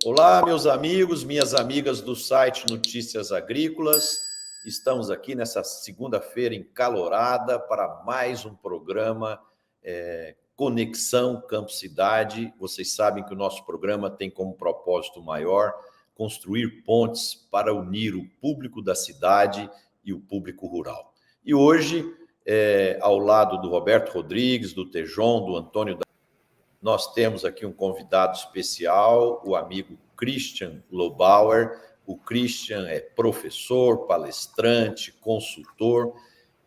Olá, meus amigos, minhas amigas do site Notícias Agrícolas. Estamos aqui nessa segunda-feira encalorada para mais um programa Conexão Campo Cidade. Vocês sabem que o nosso programa tem como propósito maior construir pontes para unir o público da cidade e o público rural. E hoje, ao lado do Roberto Rodrigues, do Tejon, do Antônio, nós temos aqui um convidado especial, o amigo Christian Lobauer. O Christian é professor, palestrante, consultor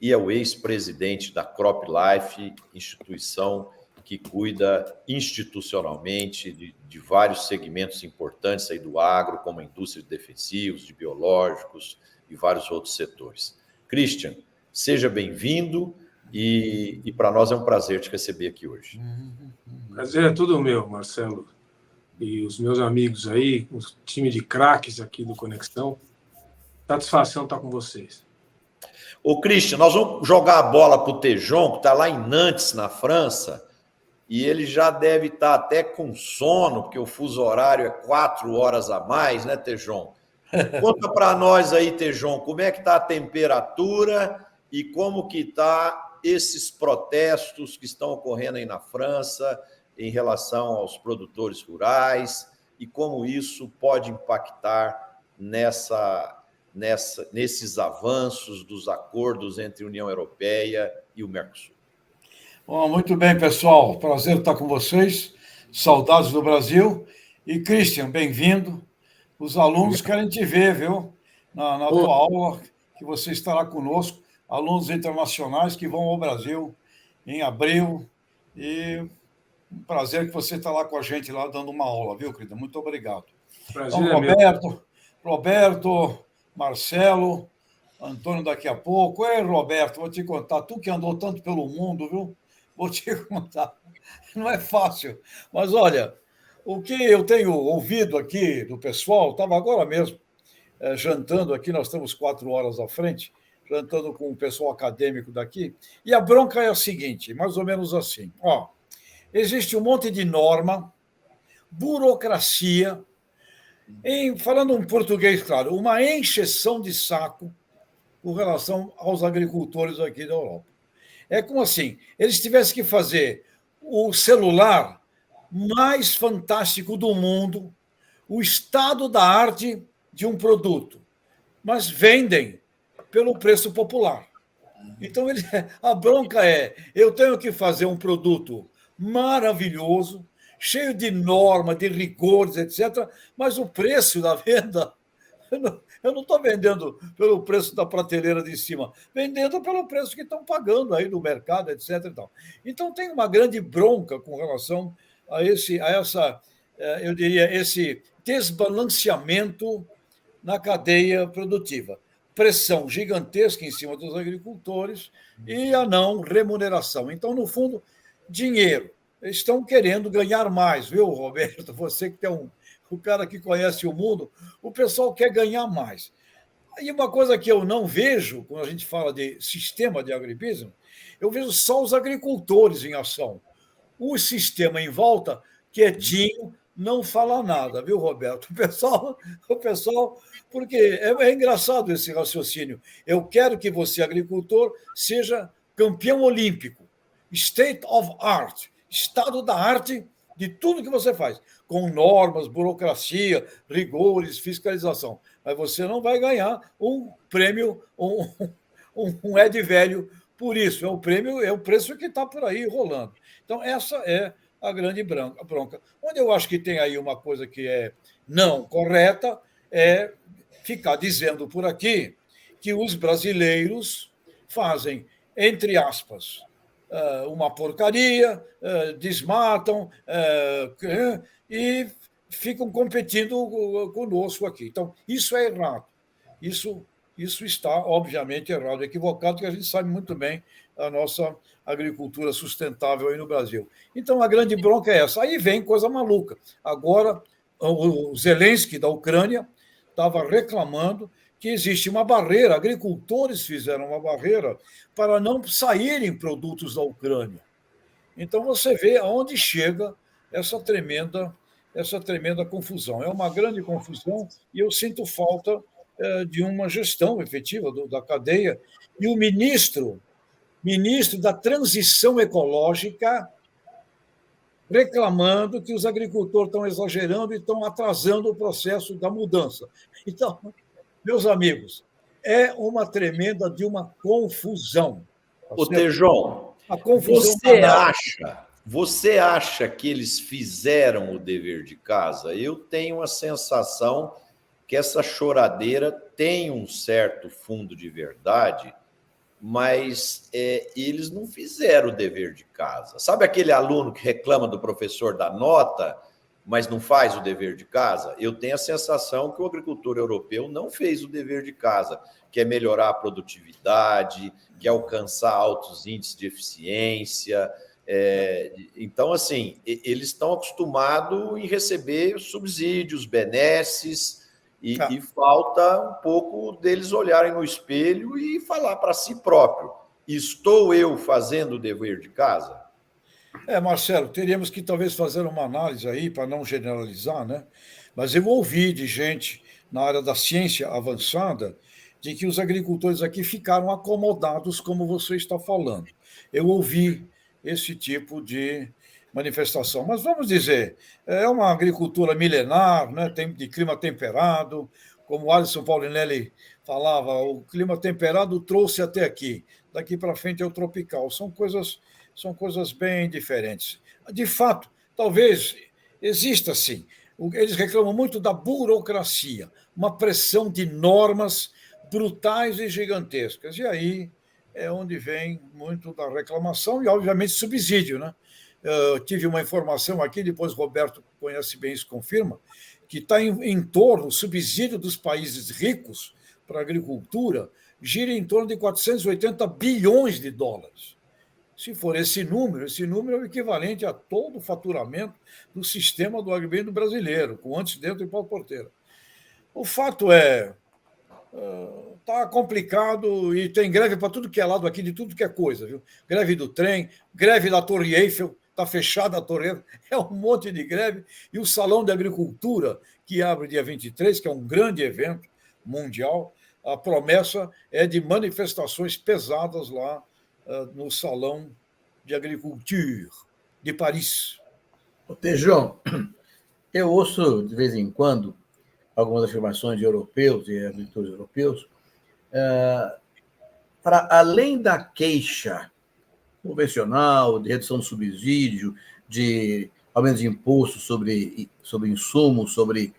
e é o ex-presidente da CropLife, instituição que cuida institucionalmente de vários segmentos importantes aí do agro, como a indústria de defensivos, de biológicos e vários outros setores. Christian, seja bem-vindo e para nós é um prazer te receber aqui hoje. Prazer é tudo meu, Marcelo. E os meus amigos aí, o time de craques aqui do Conexão. Satisfação estar com vocês. Ô, Christian, nós vamos jogar a bola para o Tejon, que está lá em Nantes, na França, e ele já deve estar até com sono, porque o fuso horário é 4 horas a mais, né, Tejon? Conta para nós aí, Tejon, como é que está a temperatura e como que está esses protestos que estão ocorrendo aí na França em relação aos produtores rurais e como isso pode impactar nesses avanços dos acordos entre a União Europeia e o Mercosul. Bom, muito bem, pessoal. Prazer estar com vocês. Saudades do Brasil. E, Christian, bem-vindo. Os alunos querem te ver, viu? Na tua aula, que você estará conosco. Alunos internacionais que vão ao Brasil em abril. E um prazer que você está lá com a gente, lá dando uma aula, viu, querida? Muito obrigado. Prazer então, Roberto, Marcelo, Antônio daqui a pouco. Ei, Roberto, vou te contar, tu que andou tanto pelo mundo, viu? Vou te contar. Não é fácil. Mas, olha, o que eu tenho ouvido aqui do pessoal, estava agora mesmo jantando aqui, nós estamos 4 horas à frente, jantando com o pessoal acadêmico daqui, e a bronca é a seguinte, mais ou menos assim, existe um monte de norma, burocracia, falando um português claro, uma encheção de saco com relação aos agricultores aqui da Europa. É como assim, eles tivessem que fazer o celular mais fantástico do mundo, o estado da arte de um produto, mas vendem pelo preço popular. Então, a bronca eu tenho que fazer um produto maravilhoso, cheio de norma, de rigores, etc., mas o preço da venda, eu não estou vendendo pelo preço da prateleira de cima, vendendo pelo preço que estão pagando aí no mercado, etc. Então, tem uma grande bronca com relação a eu diria, esse desbalanceamento na cadeia produtiva. Pressão gigantesca em cima dos agricultores e a não remuneração. Então, no fundo, dinheiro. Eles estão querendo ganhar mais, viu, Roberto? Você que é o cara que conhece o mundo, o pessoal quer ganhar mais. E uma coisa que eu não vejo, quando a gente fala de sistema de agribusiness, eu vejo só os agricultores em ação. O sistema em volta, quietinho, não fala nada, viu, Roberto? O pessoal, porque é engraçado esse raciocínio. Eu quero que você, agricultor, seja campeão olímpico, state of art, estado da arte de tudo que você faz, com normas, burocracia, rigores, fiscalização. Mas você não vai ganhar um prêmio, um Ed velho por isso. É o prêmio, é o preço que está por aí rolando. Então, essa é a grande bronca. Onde eu acho que tem aí uma coisa que é não correta é ficar dizendo por aqui que os brasileiros fazem, entre aspas, uma porcaria, desmatam e ficam competindo conosco aqui. Então, isso é errado. Isso está, obviamente, errado, equivocado, porque a gente sabe muito bem a nossa agricultura sustentável aí no Brasil. Então, a grande bronca é essa. Aí vem coisa maluca. Agora, o Zelensky, da Ucrânia, estava reclamando que existe uma barreira, agricultores fizeram uma barreira para não saírem produtos da Ucrânia. Então, você vê aonde chega essa tremenda essa tremenda confusão. É uma grande confusão e eu sinto falta de uma gestão efetiva da cadeia. E o ministro da Transição Ecológica reclamando que os agricultores estão exagerando e estão atrasando o processo da mudança. Então, meus amigos, é uma tremenda de uma confusão. Ô, Tejon, a confusão banal. Você acha que eles fizeram o dever de casa? Eu tenho a sensação que essa choradeira tem um certo fundo de verdade, mas eles não fizeram o dever de casa. Sabe aquele aluno que reclama do professor da nota, mas não faz o dever de casa? Eu tenho a sensação que o agricultor europeu não fez o dever de casa, que é melhorar a produtividade, que é alcançar altos índices de eficiência. Então, assim, eles estão acostumados em receber subsídios, benesses, e falta um pouco deles olharem no espelho e falar para si próprio: estou eu fazendo o dever de casa? Marcelo, teríamos que talvez fazer uma análise aí, para não generalizar, né? Mas eu ouvi de gente na área da ciência avançada de que os agricultores aqui ficaram acomodados, como você está falando. Eu ouvi esse tipo de manifestação. Mas vamos dizer, é uma agricultura milenar, né? Tem de clima temperado, como o Alisson Paulinelli falava, o clima temperado trouxe até aqui. Daqui para frente é o tropical. São coisas bem diferentes. De fato, talvez exista sim. Eles reclamam muito da burocracia, uma pressão de normas brutais e gigantescas. E aí é onde vem muito da reclamação e, obviamente, subsídio, né? Eu tive uma informação aqui, depois o Roberto conhece bem isso, confirma, que está em torno, o subsídio dos países ricos para a agricultura gira em torno de 480 bilhões de dólares. Se for esse número é o equivalente a todo o faturamento do sistema do agrimensor brasileiro, com antes, dentro e pau-porteira. O fato está complicado e tem greve para tudo que é lado aqui, de tudo que é coisa. Viu? Greve do trem, greve da Torre Eiffel, está fechada a Torre Eiffel, é um monte de greve. E o Salão de Agricultura, que abre dia 23, que é um grande evento mundial, a promessa é de manifestações pesadas lá no Salão de Agriculture de Paris. Tejon, eu ouço de vez em quando algumas afirmações de europeus e agricultores europeus, para além da queixa convencional, de redução do subsídio, de aumento de imposto sobre insumos, sobre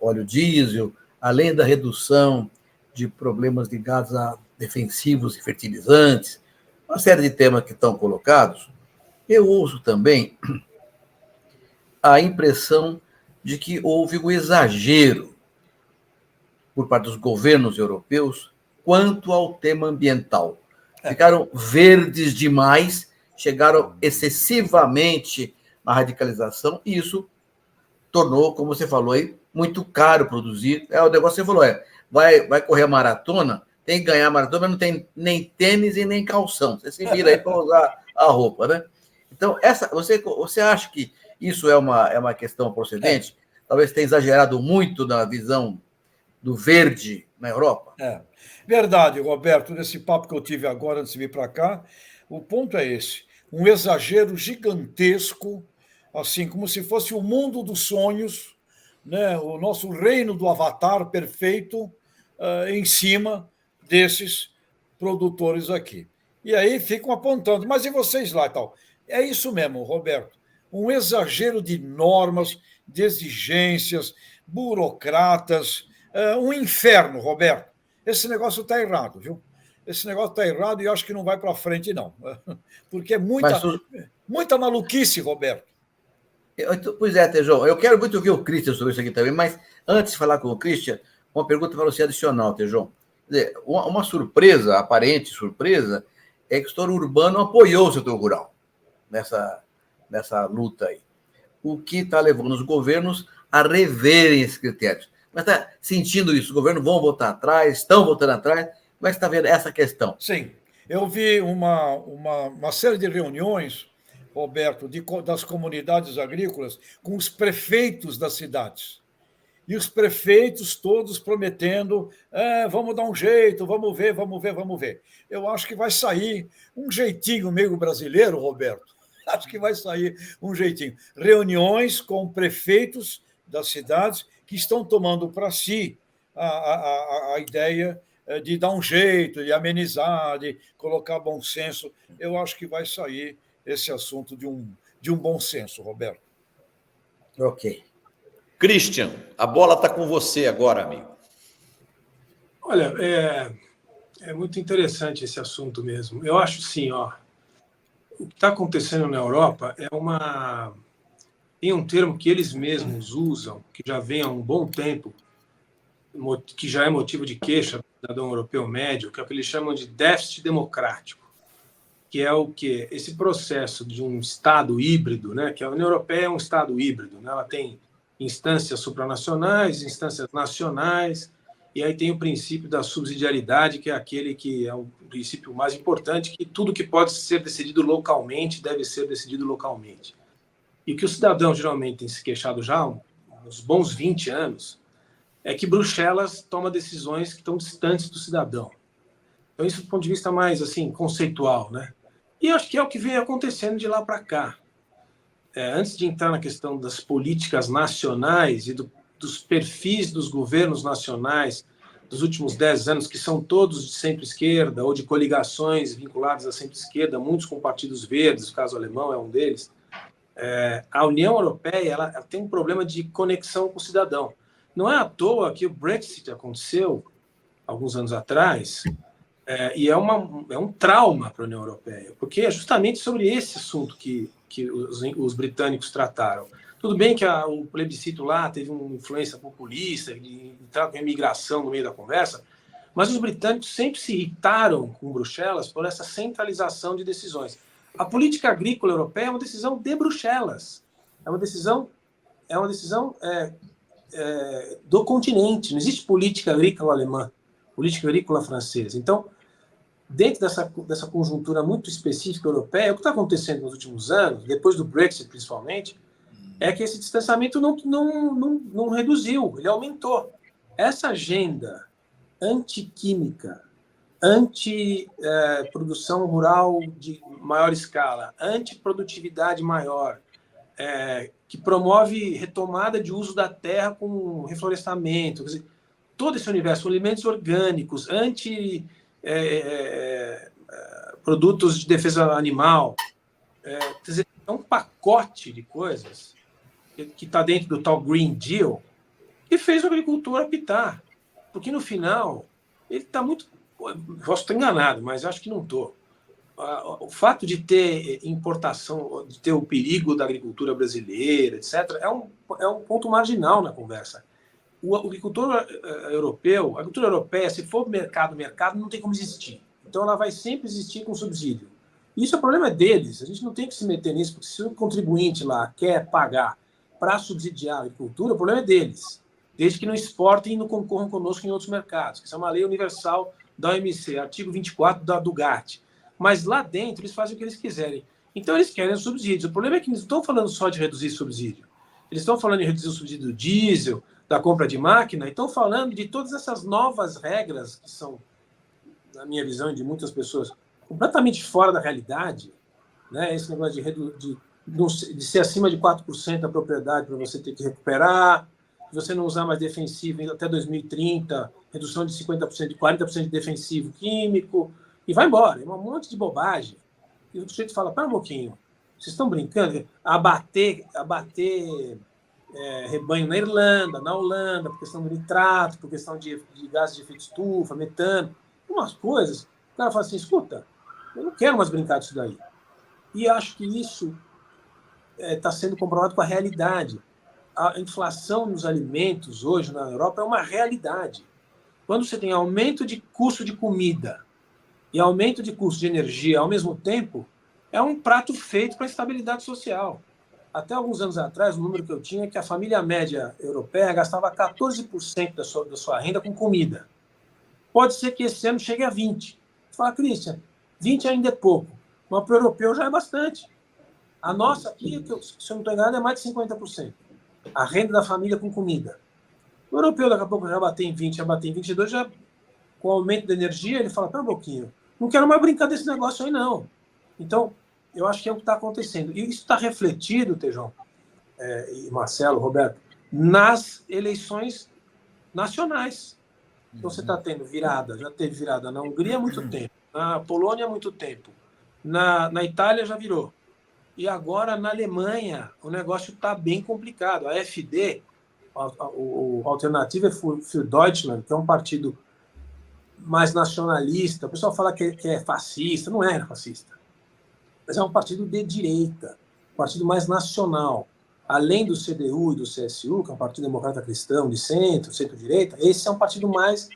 óleo diesel, além da redução de problemas ligados a defensivos e fertilizantes, uma série de temas que estão colocados, eu ouço também a impressão de que houve um exagero por parte dos governos europeus quanto ao tema ambiental. Ficaram verdes demais, chegaram excessivamente na radicalização, e isso tornou, como você falou aí, muito caro produzir. O negócio que você falou vai correr a maratona, tem que ganhar a maratona, mas não tem nem tênis e nem calção. Você se vira aí para usar a roupa, né? Então, você acha que isso é uma questão procedente? Talvez tenha exagerado muito na visão do verde na Europa? Verdade, Roberto. Nesse papo que eu tive agora, antes de vir para cá, o ponto é esse. Um exagero gigantesco, assim, como se fosse o mundo dos sonhos, né? O nosso reino do avatar perfeito em cima desses produtores aqui. E aí ficam apontando, mas e vocês lá e tal? É isso mesmo, Roberto. Um exagero de normas, de exigências, burocratas, um inferno, Roberto. Esse negócio está errado, viu? Esse negócio está errado e eu acho que não vai para frente, não. Porque é muita maluquice, Roberto. Pois é, Tejon. Eu quero muito ouvir o Christian sobre isso aqui também, mas antes de falar com o Christian, uma pergunta para você adicional, Tejon. Uma surpresa, aparente surpresa, é que o setor urbano apoiou o setor rural nessa luta aí. O que está levando os governos a reverem esses critérios. Mas está sentindo isso? Os governos vão voltar atrás, estão voltando atrás? Como é que você está vendo essa questão? Sim. Eu vi uma série de reuniões Roberto, das comunidades agrícolas com os prefeitos das cidades. E os prefeitos todos prometendo, vamos dar um jeito, vamos ver, vamos ver, vamos ver. Eu acho que vai sair um jeitinho meio brasileiro, Roberto. Acho que vai sair um jeitinho. Reuniões com prefeitos das cidades que estão tomando para si a ideia de dar um jeito, de amenizar, de colocar bom senso. Eu acho que vai sair esse assunto de um bom senso, Roberto. Ok. Christian, a bola está com você agora, amigo. Olha, é muito interessante esse assunto mesmo. Eu acho sim, o que está acontecendo na Europa tem um termo que eles mesmos usam, que já vem há um bom tempo, que já é motivo de queixa do cidadão europeu médio, que é o que eles chamam de déficit democrático, que é o quê? Esse processo de um Estado híbrido, né? Que a União Europeia é um Estado híbrido, né? Ela tem instâncias supranacionais, instâncias nacionais, e aí tem o princípio da subsidiariedade, que é aquele que é o princípio mais importante, que tudo que pode ser decidido localmente deve ser decidido localmente. E o que o cidadão geralmente tem se queixado já há uns bons 20 anos é que Bruxelas toma decisões que estão distantes do cidadão. Então, isso do ponto de vista mais assim conceitual, né? E acho que é o que vem acontecendo de lá para cá. Antes de entrar na questão das políticas nacionais e dos perfis dos governos nacionais dos últimos 10 anos, que são todos de centro-esquerda ou de coligações vinculadas à centro-esquerda, muitos com partidos verdes, o caso alemão é um deles, a União Europeia ela tem um problema de conexão com o cidadão. Não é à toa que o Brexit aconteceu alguns anos atrás, e é um trauma para a União Europeia, porque é justamente sobre esse assunto que os britânicos trataram. Tudo bem que o plebiscito lá teve uma influência populista, de entrar com a imigração no meio da conversa, mas os britânicos sempre se irritaram com Bruxelas por essa centralização de decisões. A política agrícola europeia é uma decisão de Bruxelas, é uma decisão do continente, não existe política agrícola alemã, política agrícola francesa. Então, dentro dessa conjuntura muito específica europeia, o que está acontecendo nos últimos anos, depois do Brexit principalmente, é que esse distanciamento não reduziu, ele aumentou. Essa agenda antiquímica, anti-produção rural de maior escala, anti-produtividade maior, que promove retomada de uso da terra com reflorestamento, quer dizer, todo esse universo, alimentos orgânicos, produtos de defesa animal, quer dizer, é um pacote de coisas que está dentro do tal Green Deal que fez o agricultor apitar, porque no final ele está muito, posso estar enganado, mas acho que não estou. O fato de ter importação, de ter o perigo da agricultura brasileira, etc., é um ponto marginal na conversa. O agricultor europeu, a agricultura europeia, se for mercado, não tem como existir. Então, ela vai sempre existir com subsídio. Isso é o problema deles. A gente não tem que se meter nisso, porque se o contribuinte lá quer pagar para subsidiar a agricultura, o problema é deles. Desde que não exportem e não concorram conosco em outros mercados, que isso é uma lei universal da OMC, artigo 24 do GATT. Mas lá dentro, eles fazem o que eles quiserem. Então, eles querem os subsídios. O problema é que eles não estão falando só de reduzir subsídio. Eles estão falando de reduzir o subsídio do diesel, da compra de máquina, e estão falando de todas essas novas regras que são, na minha visão e de muitas pessoas, completamente fora da realidade, né? Esse negócio de ser acima de 4% da propriedade para você ter que recuperar, de você não usar mais defensivo até 2030, redução de 50%, de 40% de defensivo químico, e vai embora. É um monte de bobagem. E o sujeito fala, pera um pouquinho, vocês estão brincando? Abater rebanho na Irlanda, na Holanda, por questão do nitrato, por questão de gases de efeito estufa, metano, umas coisas. O cara fala assim, escuta, eu não quero mais brincar disso daí. E acho que isso está sendo comprovado com a realidade. A inflação nos alimentos hoje na Europa é uma realidade. Quando você tem aumento de custo de comida e aumento de custo de energia ao mesmo tempo, é um prato feito para a estabilidade social. Até alguns anos atrás, o número que eu tinha é que a família média europeia gastava 14% da sua renda com comida. Pode ser que esse ano chegue a 20%. Você fala, Christian, 20% ainda é pouco, mas para o europeu já é bastante. A nossa aqui, se eu não estou enganado, é mais de 50%. A renda da família com comida. O europeu, daqui a pouco, já bater em 20, já bater em 22, já, com o aumento da energia, ele fala, pera um pouquinho, não quero mais brincar desse negócio aí, não. Então, eu acho que é o que está acontecendo. E isso está refletido, Tejão, e Marcelo, Roberto, nas eleições nacionais. Então, você está tendo virada, já teve virada na Hungria há muito tempo, na Polônia há muito tempo, na Itália já virou. E agora, na Alemanha, o negócio está bem complicado. A AfD, o Alternative für Deutschland, que é um partido mais nacionalista, o pessoal fala que é fascista, não é fascista, mas é um partido de direita, um partido mais nacional. Além do CDU e do CSU, que é um partido democrata cristão de centro, centro-direita, esse é um partido mais,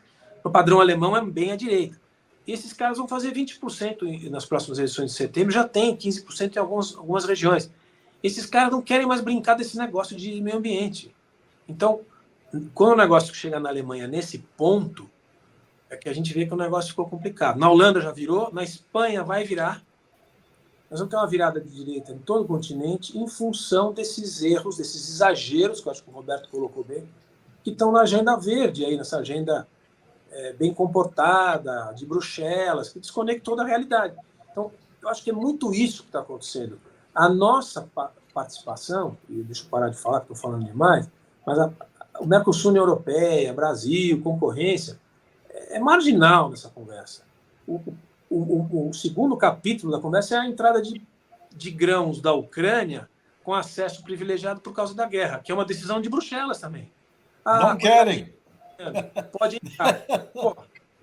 no padrão alemão, é bem à direita. E esses caras vão fazer 20% nas próximas eleições de setembro, já tem 15% em algumas regiões. Esses caras não querem mais brincar desse negócio de meio ambiente. Então, quando o negócio chega na Alemanha nesse ponto, é que a gente vê que o negócio ficou complicado. Na Holanda já virou, na Espanha vai virar. Nós vamos ter uma virada de direita em todo o continente em função desses erros, desses exageros, que eu acho que o Roberto colocou bem, que estão na agenda verde, aí, nessa agenda bem comportada, de Bruxelas, que desconectou da realidade. Então, eu acho que é muito isso que está acontecendo. A nossa participação, e deixa eu parar de falar, que estou falando demais, mas o Mercosul, União Europeia, Brasil, concorrência, é marginal nessa conversa. O segundo capítulo da conversa é a entrada de grãos da Ucrânia com acesso privilegiado por causa da guerra, que é uma decisão de Bruxelas também. Não querem. Pode entrar. Pô,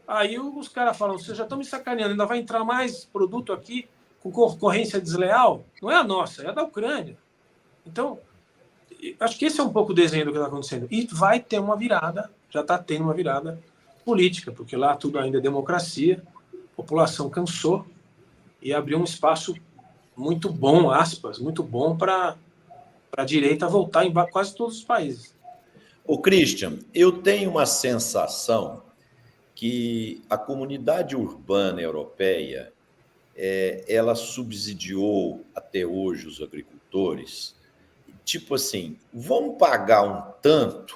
aí os caras falam, vocês já estão me sacaneando, ainda vai entrar mais produto aqui com concorrência desleal? Não é a nossa, é a da Ucrânia. Então, acho que esse é um pouco o desenho do que está acontecendo. E vai ter uma virada, já está tendo uma virada política, porque lá tudo ainda é democracia, a população cansou e abriu um espaço muito bom, aspas, muito bom para a direita voltar em quase todos os países. Ô, Christian, eu tenho uma sensação que a comunidade urbana europeia, ela subsidiou até hoje os agricultores, tipo assim, vamos pagar um tanto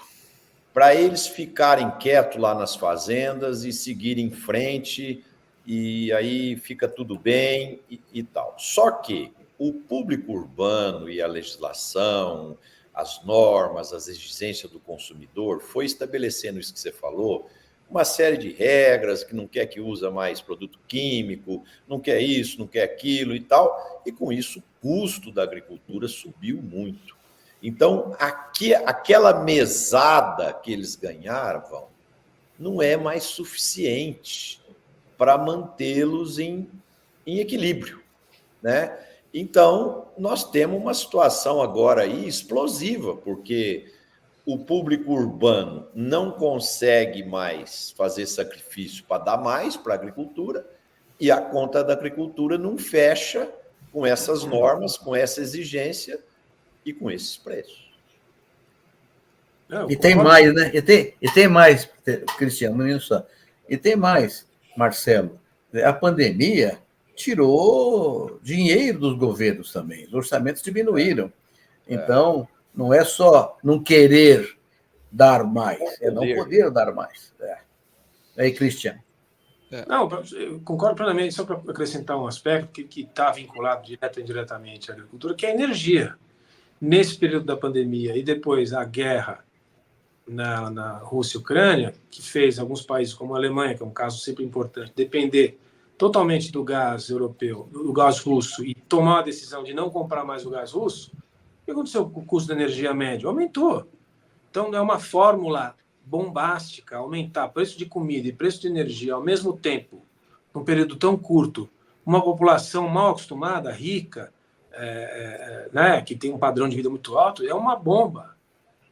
para eles ficarem quietos lá nas fazendas e seguirem em frente, e aí fica tudo bem e tal. Só que o público urbano e a legislação, as normas, as exigências do consumidor, foi estabelecendo isso que você falou, uma série de regras, que não quer que usa mais produto químico, não quer isso, não quer aquilo e tal, e com isso o custo da agricultura subiu muito. Então, aquela mesada que eles ganhavam não é mais suficiente para mantê-los em equilíbrio, né? Então, nós temos uma situação agora aí explosiva, porque o público urbano não consegue mais fazer sacrifício para dar mais para a agricultura e a conta da agricultura não fecha com essas normas, com essa exigência e com esses preços. E tem mais, né? E tem mais, Cristiano, não é só. E tem mais, Marcelo. A pandemia tirou dinheiro dos governos também. Os orçamentos diminuíram. Então, não é só não querer dar mais, é não poder dar mais. Aí, Cristiano. Não, eu concordo plenamente, só para acrescentar um aspecto que está vinculado direta e indiretamente à agricultura, que é a energia. Nesse período da pandemia e depois a guerra na Rússia e Ucrânia, que fez alguns países como a Alemanha, que é um caso sempre importante, depender totalmente do gás europeu, do gás russo, e tomar a decisão de não comprar mais o gás russo, o que aconteceu com o custo da energia médio? Aumentou. Então, é uma fórmula bombástica, aumentar preço de comida e preço de energia ao mesmo tempo, num período tão curto, uma população mal acostumada, rica, né, que tem um padrão de vida muito alto, é uma bomba.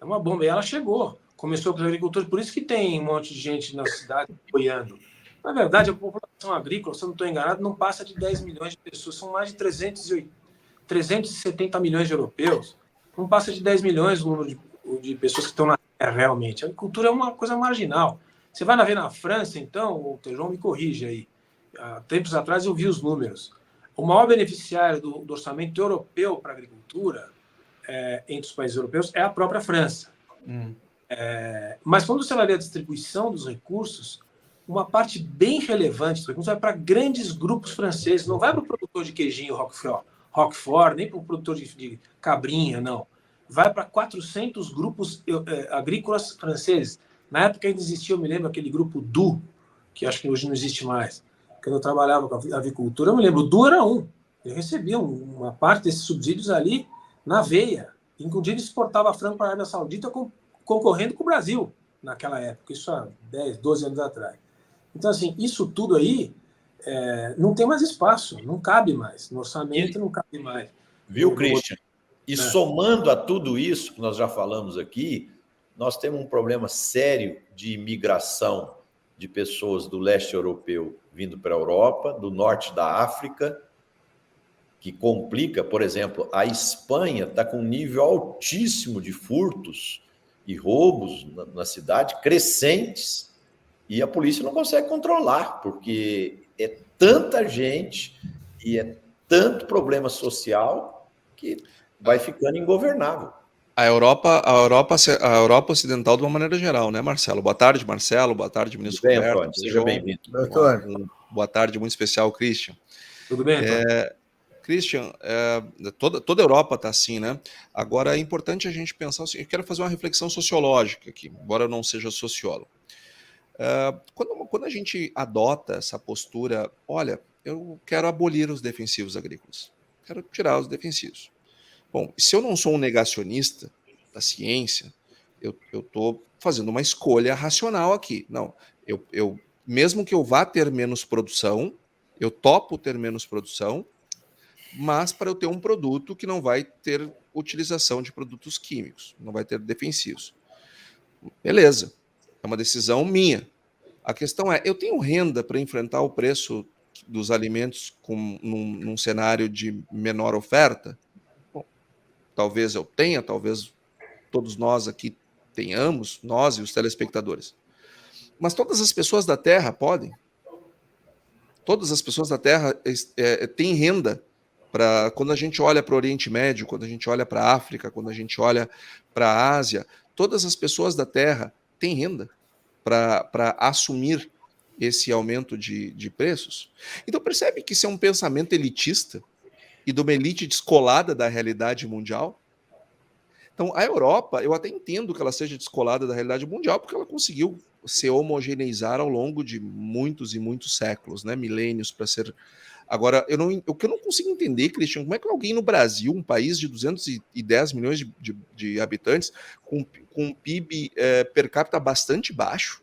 É uma bomba. E ela chegou. Começou com os agricultores, por isso que tem um monte de gente na cidade apoiando. Na verdade, a população agrícola, se eu não estou enganado, não passa de 10 milhões de pessoas. São mais de 370 milhões de europeus. Não passa de 10 milhões o número de pessoas que estão na terra realmente. A agricultura é uma coisa marginal. Você vai ver na França, então, o Tejão me corrige aí. Há tempos atrás eu vi os números. o maior beneficiário do orçamento europeu para a agricultura, entre os países europeus, é a própria França. Mas quando você vai ver a distribuição dos recursos, uma parte bem relevante dos recursos vai para grandes grupos franceses, não vai para o produtor de queijinho Roquefort, nem para o produtor de cabrinha, não. Vai para 400 grupos agrícolas franceses. Na época ainda existia, eu me lembro, aquele grupo DU, que acho que hoje não existe mais. Quando eu trabalhava com a avicultura, eu me lembro, o DU era um. Ele recebia uma parte desses subsídios ali na veia. Inclusive exportava frango para a Arábia Saudita concorrendo com o Brasil naquela época, isso há 10, 12 anos atrás. Então, assim, isso tudo aí não tem mais espaço, não cabe mais. No orçamento não cabe mais. Viu, Christian? E somando a tudo isso que nós já falamos aqui, nós temos um problema sério de imigração de pessoas do leste europeu vindo para a Europa, do norte da África, que complica, por exemplo, a Espanha está com um nível altíssimo de furtos e roubos na cidade, crescentes, e a polícia não consegue controlar, porque é tanta gente e é tanto problema social que vai ficando ingovernável. A Europa Ocidental, de uma maneira geral, né, Marcelo? Boa tarde, Marcelo. Boa tarde, ministro Bem, Roberto. Antônio, seja bem-vindo. Boa tarde, muito especial, Christian. Tudo bem, Antônio? Christian, toda a Europa está assim, né? Agora é importante a gente pensar assim, eu quero fazer uma reflexão sociológica aqui, embora eu não seja sociólogo. Quando a gente adota essa postura, olha, eu quero abolir os defensivos agrícolas, quero tirar os defensivos. Bom, se eu não sou um negacionista da ciência, eu estou fazendo uma escolha racional aqui. Não, eu mesmo que eu vá ter menos produção, eu topo ter menos produção, mas para eu ter um produto que não vai ter utilização de produtos químicos, não vai ter defensivos. Beleza, é uma decisão minha. A questão é, eu tenho renda para enfrentar o preço dos alimentos num cenário de menor oferta? Bom, talvez eu tenha, talvez todos nós aqui tenhamos, nós e os telespectadores. Mas todas as pessoas da Terra podem. Todas as pessoas da Terra têm renda. Quando a gente olha para o Oriente Médio, quando a gente olha para a África, quando a gente olha para a Ásia, todas as pessoas da Terra têm renda para assumir esse aumento de preços. Então percebe que isso é um pensamento elitista e de uma elite descolada da realidade mundial. Então a Europa, eu até entendo que ela seja descolada da realidade mundial, porque ela conseguiu se homogeneizar ao longo de muitos e muitos séculos, né? Milênios para ser... Agora, o que eu não consigo entender, Christian, como é que alguém no Brasil, um país de 210 milhões de habitantes, com um PIB per capita bastante baixo,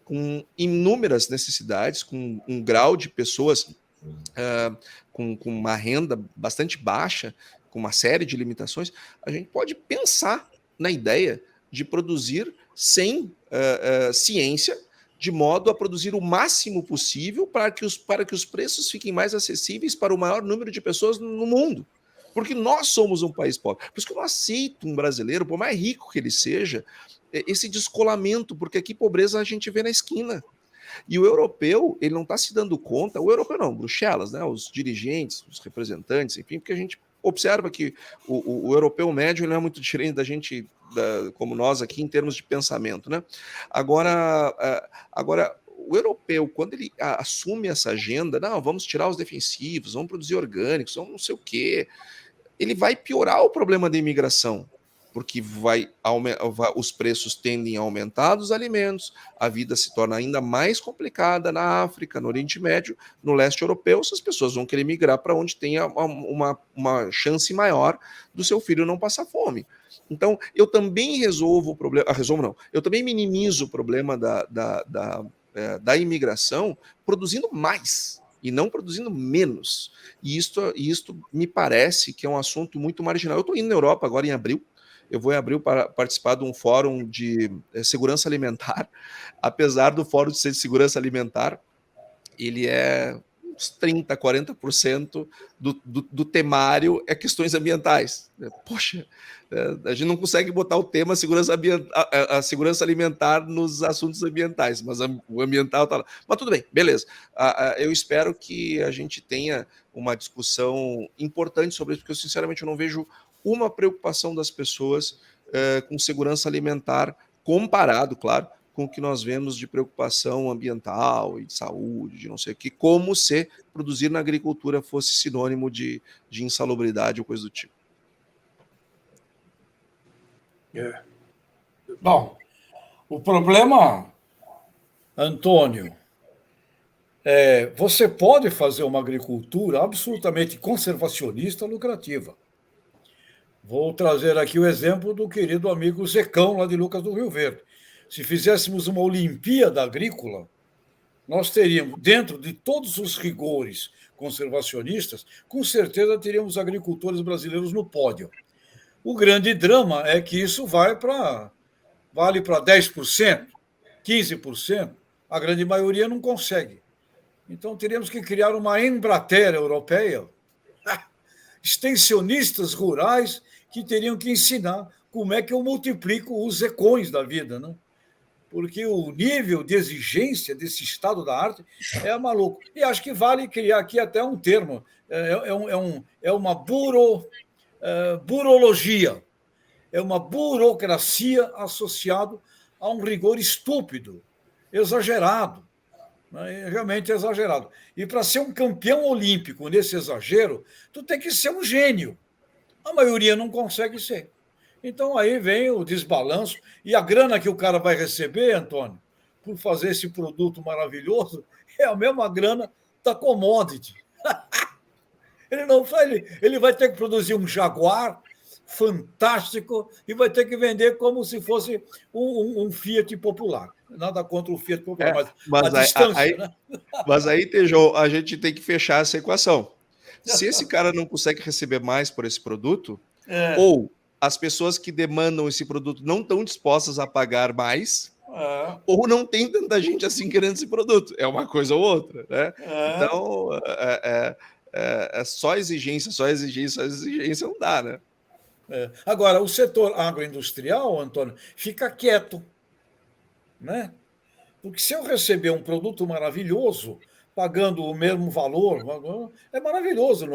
com inúmeras necessidades, com um grau de pessoas com uma renda bastante baixa, com uma série de limitações, a gente pode pensar na ideia de produzir sem ciência, de modo a produzir o máximo possível para que os preços fiquem mais acessíveis para o maior número de pessoas no mundo. Porque nós somos um país pobre. Por isso que eu não aceito um brasileiro, por mais rico que ele seja, esse descolamento, porque aqui pobreza a gente vê na esquina. E o europeu, ele não está se dando conta, o europeu não, Bruxelas, né, os dirigentes, os representantes, enfim, porque a gente observa que o europeu médio ele não é muito diferente da gente, como nós aqui, em termos de pensamento, né? Agora, o europeu, quando ele assume essa agenda, não, vamos tirar os defensivos, vamos produzir orgânicos, vamos não sei o quê, ele vai piorar o problema da imigração, porque os preços tendem a aumentar dos alimentos, a vida se torna ainda mais complicada na África, no Oriente Médio, no leste europeu, essas pessoas vão querer migrar para onde tenha uma chance maior do seu filho não passar fome. Então, eu também resolvo o problema, eu também minimizo o problema da imigração produzindo mais e não produzindo menos. E isto me parece que é um assunto muito marginal. Eu estou indo na Europa agora em abril, eu vou em abril para participar de um fórum de segurança alimentar. Apesar do fórum de ser de segurança alimentar, ele é uns 30%, 40% do temário é questões ambientais. Poxa, a gente não consegue botar o tema a segurança alimentar nos assuntos ambientais, mas o ambiental está lá. Mas tudo bem, beleza. Eu espero que a gente tenha uma discussão importante sobre isso, porque eu sinceramente não vejo uma preocupação das pessoas com segurança alimentar comparado, claro, com o que nós vemos de preocupação ambiental e de saúde, de não sei o que, como se produzir na agricultura fosse sinônimo de insalubridade ou coisa do tipo. Bom, o problema, Antônio, você pode fazer uma agricultura absolutamente conservacionista lucrativa. Vou trazer aqui o exemplo do querido amigo Zecão, lá de Lucas do Rio Verde. Se fizéssemos uma Olimpíada agrícola, nós teríamos, dentro de todos os rigores conservacionistas, com certeza teríamos agricultores brasileiros no pódio. O grande drama é que isso vale para 10%, 15%, a grande maioria não consegue. Então teríamos que criar uma Embrater europeia, extensionistas rurais que teriam que ensinar como é que eu multiplico os ecões da vida, né? Porque o nível de exigência desse estado da arte é maluco. E acho que vale criar aqui até um termo, é uma burologia, é uma burocracia associada a um rigor estúpido, exagerado, né? Realmente exagerado. E para ser um campeão olímpico nesse exagero, tu tem que ser um gênio. A maioria não consegue ser. Então aí vem o desbalanço e a grana que o cara vai receber, Antônio, por fazer esse produto maravilhoso, é a mesma grana da commodity. Ele vai ter que produzir um Jaguar fantástico e vai ter que vender como se fosse um Fiat popular. Nada contra o Fiat popular, mas a distância, né? Mas aí, Tejão, a gente tem que fechar essa equação. Se esse cara não consegue receber mais por esse produto, ou as pessoas que demandam esse produto não estão dispostas a pagar mais, ou não tem tanta gente assim querendo esse produto. É uma coisa ou outra, né? Então, só exigência não dá, né? Agora, o setor agroindustrial, Antônio, fica quieto, né? Porque se eu receber um produto maravilhoso, pagando o mesmo valor, é maravilhoso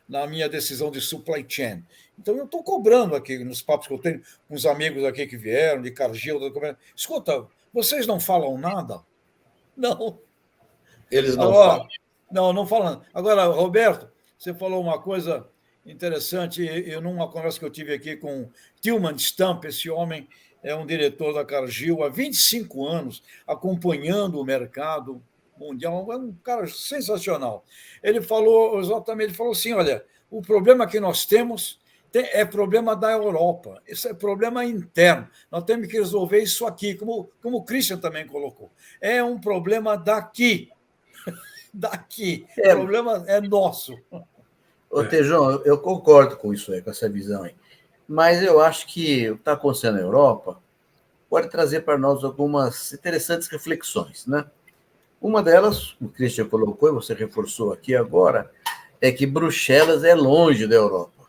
na minha decisão de supply chain. Então, eu estou cobrando aqui, nos papos que eu tenho com os amigos aqui que vieram, de Cargill, escuta, vocês não falam nada? Não. Eles não falam. Não falam nada. Agora, Roberto, você falou uma coisa interessante, eu numa conversa que eu tive aqui com Tilman Stamp, esse homem é um diretor da Cargill há 25 anos, acompanhando o mercado mundial, é um cara sensacional. Ele falou assim, olha, o problema que nós temos é problema da Europa, isso é problema interno, nós temos que resolver isso aqui, como o Christian também colocou. É um problema daqui. O problema é nosso. Ô, Tejão, eu concordo com isso aí, com essa visão aí. Mas eu acho que o que está acontecendo na Europa pode trazer para nós algumas interessantes reflexões, né? Uma delas, o Christian colocou e você reforçou aqui agora, é que Bruxelas é longe da Europa,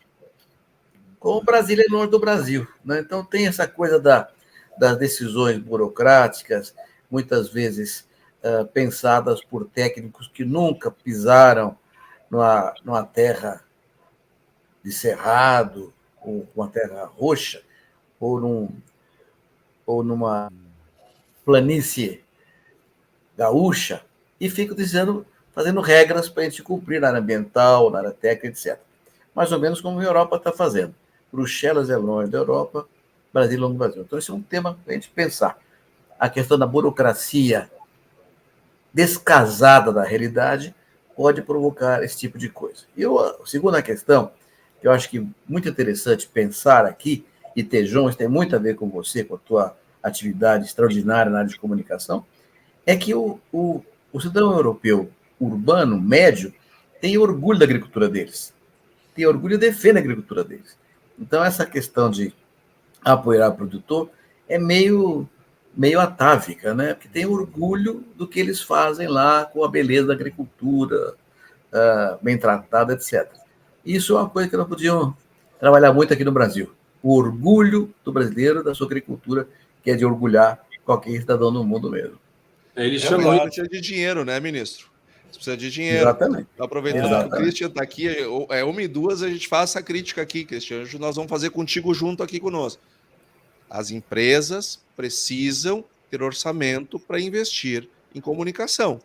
como o Brasil é longe do Brasil, né? Então tem essa coisa das decisões burocráticas, muitas vezes pensadas por técnicos que nunca pisaram numa terra de cerrado, ou uma terra roxa, ou numa planície gaúcha, e ficam fazendo regras para a gente cumprir na área ambiental, na área técnica, etc. Mais ou menos como a Europa está fazendo. Bruxelas é longe da Europa, Brasil é longe do Brasil. Então, esse é um tema para a gente pensar. A questão da burocracia descasada da realidade pode provocar esse tipo de coisa. E a segunda questão, que eu acho que muito interessante pensar aqui, e Tejão, isso tem muito a ver com você, com a tua atividade extraordinária na área de comunicação, é que o cidadão europeu urbano, médio, tem orgulho da agricultura deles, tem orgulho e defende a agricultura deles. Então, essa questão de apoiar o produtor é meio meio atávica, né? Porque tem orgulho do que eles fazem lá com a beleza da agricultura, bem tratada, etc. Isso é uma coisa que nós podíamos trabalhar muito aqui no Brasil. O orgulho do brasileiro da sua agricultura, que é de orgulhar qualquer cidadão do mundo mesmo. Ele Mas chamou precisa de dinheiro, né, ministro? Precisa de dinheiro. Exatamente. Aproveitando que o Exatamente. Christian está aqui, 1 e 2 a gente faz essa crítica aqui, Christian. Nós vamos fazer contigo junto aqui conosco. As empresas precisam ter orçamento para investir em comunicação.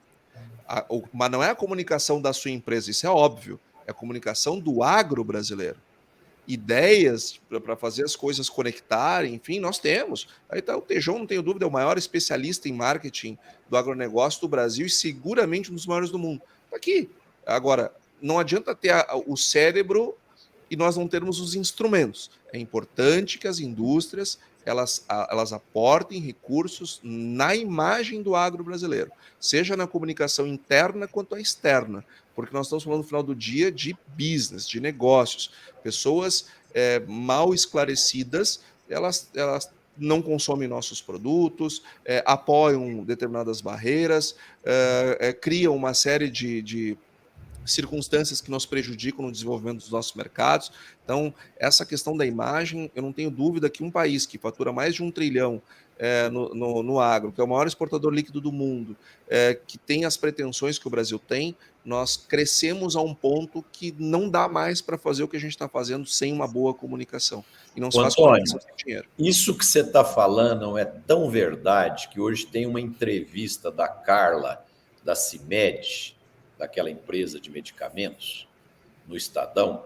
Mas não é a comunicação da sua empresa, isso é óbvio. É a comunicação do agro brasileiro. Ideias para fazer as coisas conectarem, enfim, nós temos. Aí tá o Tejon, não tenho dúvida, é o maior especialista em marketing do agronegócio do Brasil e seguramente um dos maiores do mundo. Está aqui. Agora, não adianta ter o cérebro e nós não termos os instrumentos. É importante que as indústrias elas aportem recursos na imagem do agro brasileiro, seja na comunicação interna quanto a externa, porque nós estamos falando no final do dia de business, de negócios. Pessoas mal esclarecidas, elas não consomem nossos produtos, apoiam determinadas barreiras, criam uma série de circunstâncias que nos prejudicam no desenvolvimento dos nossos mercados. Então, essa questão da imagem, eu não tenho dúvida que um país que fatura mais de 1 trilhão no agro, que é o maior exportador líquido do mundo, que tem as pretensões que o Brasil tem, nós crescemos a um ponto que não dá mais para fazer o que a gente está fazendo sem uma boa comunicação. E não se faz comunicação sem dinheiro. Isso que você está falando é tão verdade que hoje tem uma entrevista da Carla, da CIMED, daquela empresa de medicamentos, no Estadão,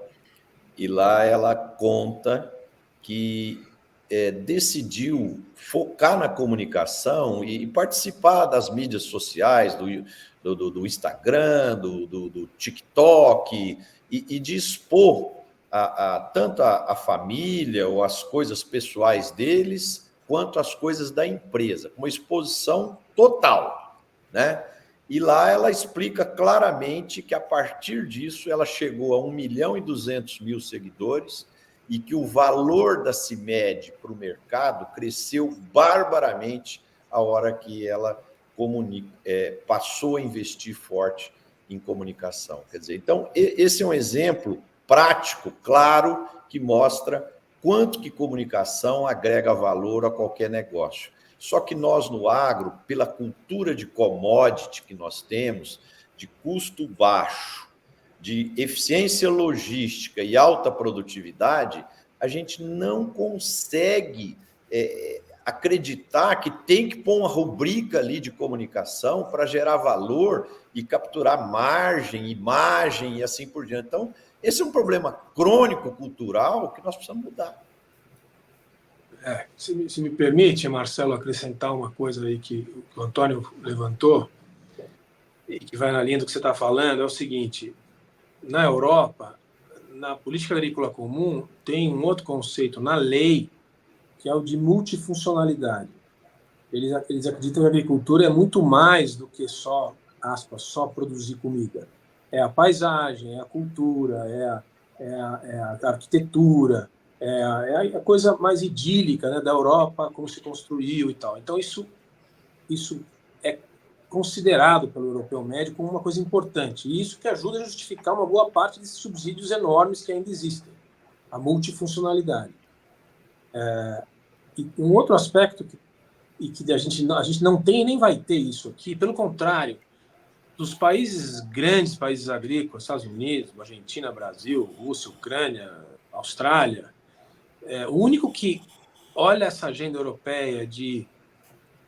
e lá ela conta que decidiu focar na comunicação e participar das mídias sociais, do Instagram, do TikTok, e de expor tanto a família ou as coisas pessoais deles, quanto as coisas da empresa, uma exposição total, né? E lá ela explica claramente que, a partir disso, ela chegou a 1.200.000 seguidores e que o valor da CIMED para o mercado cresceu barbaramente a hora que ela passou a investir forte em comunicação. Quer dizer, então, esse é um exemplo prático, claro, que mostra quanto que comunicação agrega valor a qualquer negócio. Só que nós, no agro, pela cultura de commodity que nós temos, de custo baixo, de eficiência logística e alta produtividade, a gente não consegue acreditar que tem que pôr uma rubrica ali de comunicação para gerar valor e capturar margem, imagem e assim por diante. Então, esse é um problema crônico, cultural, que nós precisamos mudar. Se me permite, Marcelo, acrescentar uma coisa aí que o Antônio levantou e que vai na linha do que você está falando, é o seguinte: na Europa, na política agrícola comum, tem um outro conceito na lei, que é o de multifuncionalidade. Eles acreditam que a agricultura é muito mais do que só, aspas, só produzir comida. É a paisagem, é a cultura, é a arquitetura, é a coisa mais idílica, né, da Europa, como se construiu e tal. Então, isso é considerado pelo europeu médio como uma coisa importante. E isso que ajuda a justificar uma boa parte desses subsídios enormes que ainda existem. A multifuncionalidade. E um outro aspecto que a gente não tem e nem vai ter isso aqui, pelo contrário, dos grandes países agrícolas, Estados Unidos, Argentina, Brasil, Rússia, Ucrânia, Austrália, o único que olha essa agenda europeia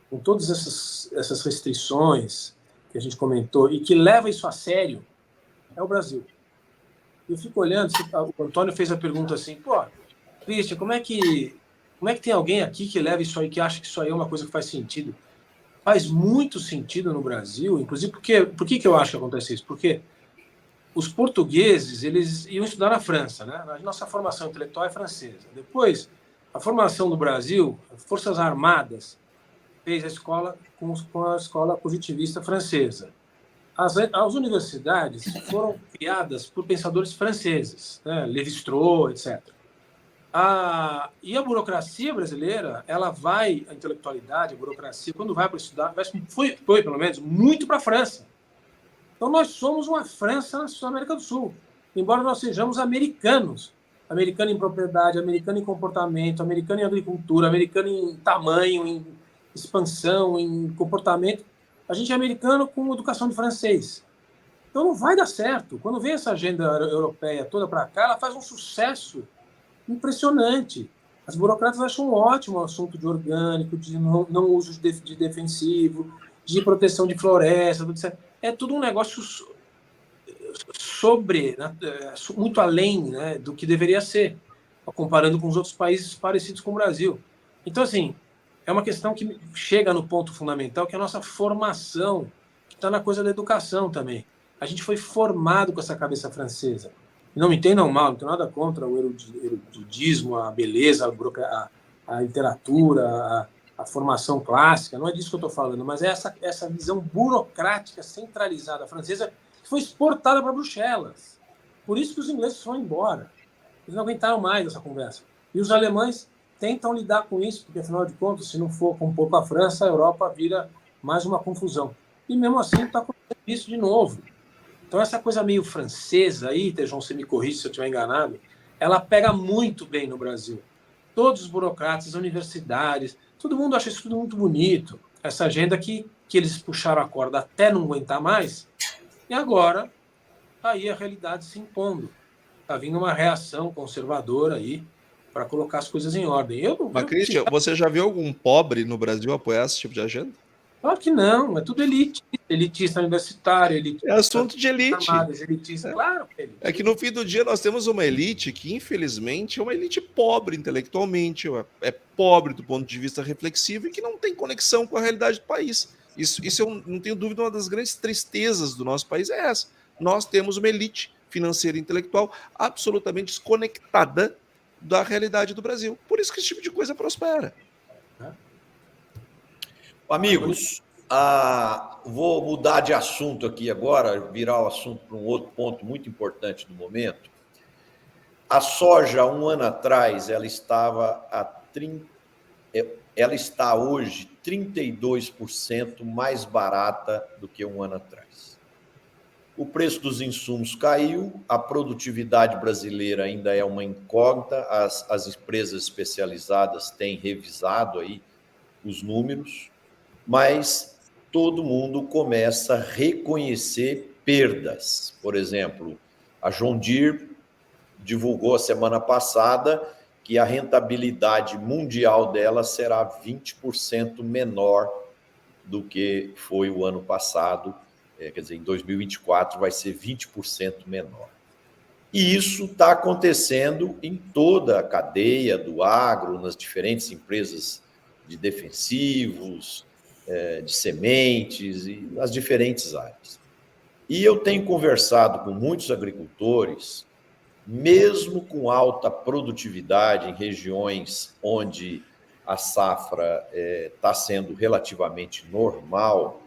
com todas essas restrições que a gente comentou e que leva isso a sério é o Brasil. Eu fico olhando, o Antônio fez a pergunta assim, Christian, como é que tem alguém aqui que leva isso aí, que acha que isso aí é uma coisa que faz sentido? Faz muito sentido no Brasil, inclusive por que eu acho que acontece isso? Porque os portugueses, eles iam estudar na França, né? A nossa formação intelectual é francesa. Depois, a formação do Brasil, as Forças Armadas, fez a escola com a escola positivista francesa. As universidades foram criadas por pensadores franceses, né? Lévi-Strauss, etc. E a burocracia brasileira, ela vai, a intelectualidade, a burocracia, quando vai para estudar, foi pelo menos muito para a França. Então nós somos uma França na América do Sul, embora nós sejamos americanos. Americano em propriedade, americano em comportamento, americano em agricultura, americano em tamanho, em expansão, em comportamento. A gente é americano com educação de francês. Então não vai dar certo. Quando vem essa agenda europeia toda para cá, ela faz um sucesso impressionante. As burocratas acham ótimo o assunto de orgânico, de não uso de defensivo, de proteção de floresta, tudo isso. É tudo um negócio muito além, né, do que deveria ser, comparando com os outros países parecidos com o Brasil. Então, assim, é uma questão que chega no ponto fundamental, que é a nossa formação, que está na coisa da educação também. A gente foi formado com essa cabeça francesa. Não me entendam mal, não tenho nada contra o erudismo, a beleza, a literatura, a formação clássica, não é disso que eu estou falando, mas é essa visão burocrática, centralizada francesa, que foi exportada para Bruxelas. Por isso que os ingleses foram embora. Eles não aguentaram mais essa conversa. E os alemães tentam lidar com isso, porque, afinal de contas, se não for com um pouco a França, a Europa vira mais uma confusão. E, mesmo assim, está acontecendo isso de novo. Então, essa coisa meio francesa aí, Tejon, você me corrige se eu estiver enganado, ela pega muito bem no Brasil. Todos os burocratas, as universidades, todo mundo acha isso tudo muito bonito. Essa agenda que eles puxaram a corda até não aguentar mais, e agora está aí a realidade se impondo. Está vindo uma reação conservadora aí para colocar as coisas em ordem. Mas, Christian, você já viu algum pobre no Brasil apoiar esse tipo de agenda? Claro que não, é tudo elitista universitário, elitista, é assunto de elite. Elitista, claro que é elite. É que no fim do dia nós temos uma elite que, infelizmente, é uma elite pobre intelectualmente, é pobre do ponto de vista reflexivo e que não tem conexão com a realidade do país. Isso eu não tenho dúvida, uma das grandes tristezas do nosso país é essa. Nós temos uma elite financeira e intelectual absolutamente desconectada da realidade do Brasil. Por isso que esse tipo de coisa prospera. Amigos, vou mudar de assunto aqui agora, virar o assunto para um outro ponto muito importante do momento. A soja, um ano atrás, ela está hoje 32% mais barata do que um ano atrás. O preço dos insumos caiu, a produtividade brasileira ainda é uma incógnita, as empresas especializadas têm revisado aí os números, mas todo mundo começa a reconhecer perdas. Por exemplo, a John Deere divulgou a semana passada que a rentabilidade mundial dela será 20% menor do que foi o ano passado, quer dizer, em 2024 vai ser 20% menor. E isso está acontecendo em toda a cadeia do agro, nas diferentes empresas de defensivos, de sementes e nas diferentes áreas. E eu tenho conversado com muitos agricultores, mesmo com alta produtividade em regiões onde a safra está sendo relativamente normal,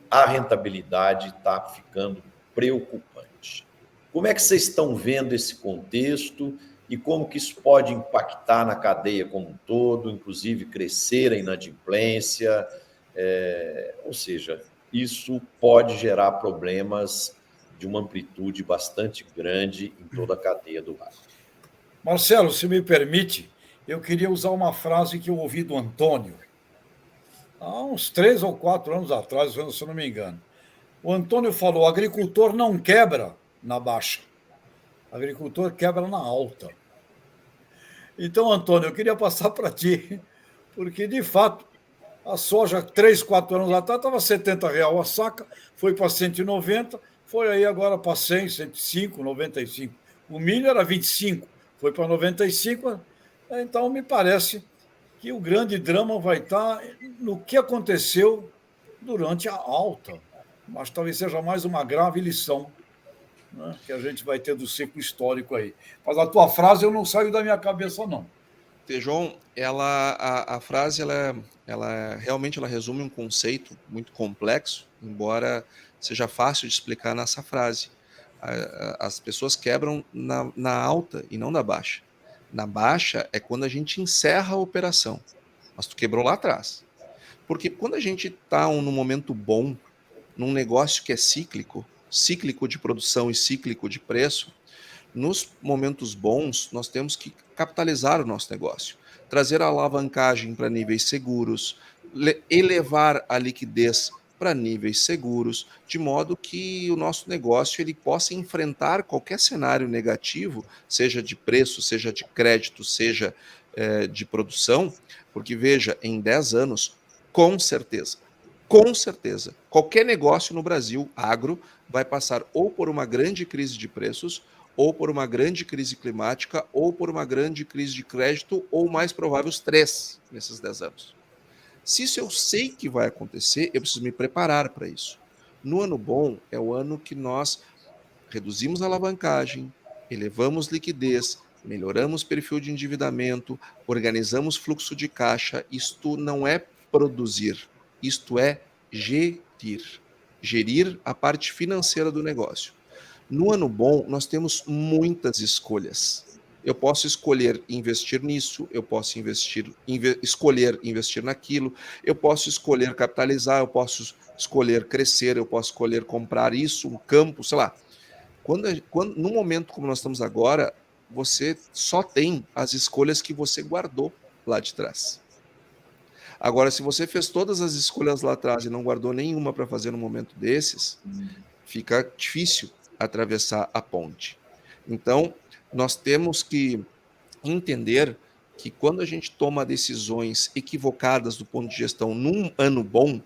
a rentabilidade está ficando preocupante. Como é que vocês estão vendo esse contexto e como que isso pode impactar na cadeia como um todo, inclusive crescer a inadimplência? Ou seja, isso pode gerar problemas de uma amplitude bastante grande em toda a cadeia do agro. Marcelo, se me permite, eu queria usar uma frase que eu ouvi do Antônio, há uns 3 ou 4 anos atrás, se eu não me engano. O Antônio falou: o agricultor não quebra na baixa, o agricultor quebra na alta. Então, Antônio, eu queria passar para ti, porque, de fato, a soja, 3, 4 anos atrás, estava R$70 a saca, foi para 190, foi aí agora para 100, 105, 95. O milho era 25, foi para 95. Então, me parece que o grande drama vai estar no que aconteceu durante a alta. Mas talvez seja mais uma grave lição, né, que a gente vai ter do ciclo histórico aí. Mas a tua frase eu não saio da minha cabeça, não. Tejon, a frase ela realmente resume um conceito muito complexo, embora seja fácil de explicar nessa frase. As pessoas quebram na alta e não na baixa. Na baixa é quando a gente encerra a operação. Mas tu quebrou lá atrás. Porque quando a gente está num momento bom, num negócio que é cíclico, cíclico de produção e cíclico de preço, nos momentos bons, nós temos que capitalizar o nosso negócio, trazer a alavancagem para níveis seguros, elevar a liquidez para níveis seguros, de modo que o nosso negócio ele possa enfrentar qualquer cenário negativo, seja de preço, seja de crédito, seja de produção, porque veja, em 10 anos, com certeza, qualquer negócio no Brasil, agro, vai passar ou por uma grande crise de preços, ou por uma grande crise climática, ou por uma grande crise de crédito, ou mais provável os três nesses 10 anos. Se isso eu sei que vai acontecer, eu preciso me preparar para isso. No ano bom, é o ano que nós reduzimos a alavancagem, elevamos liquidez, melhoramos perfil de endividamento, organizamos fluxo de caixa. Isto não é produzir, isto é gerir. Gerir a parte financeira do negócio. No ano bom, nós temos muitas escolhas. Eu posso escolher investir nisso, eu posso escolher investir naquilo, eu posso escolher capitalizar, eu posso escolher crescer, eu posso escolher comprar isso, um campo, sei lá. No momento como nós estamos agora, você só tem as escolhas que você guardou lá de trás. Agora, se você fez todas as escolhas lá atrás e não guardou nenhuma para fazer no momento desses, fica difícil atravessar a ponte. Então, nós temos que entender que quando a gente toma decisões equivocadas do ponto de gestão num ano bom,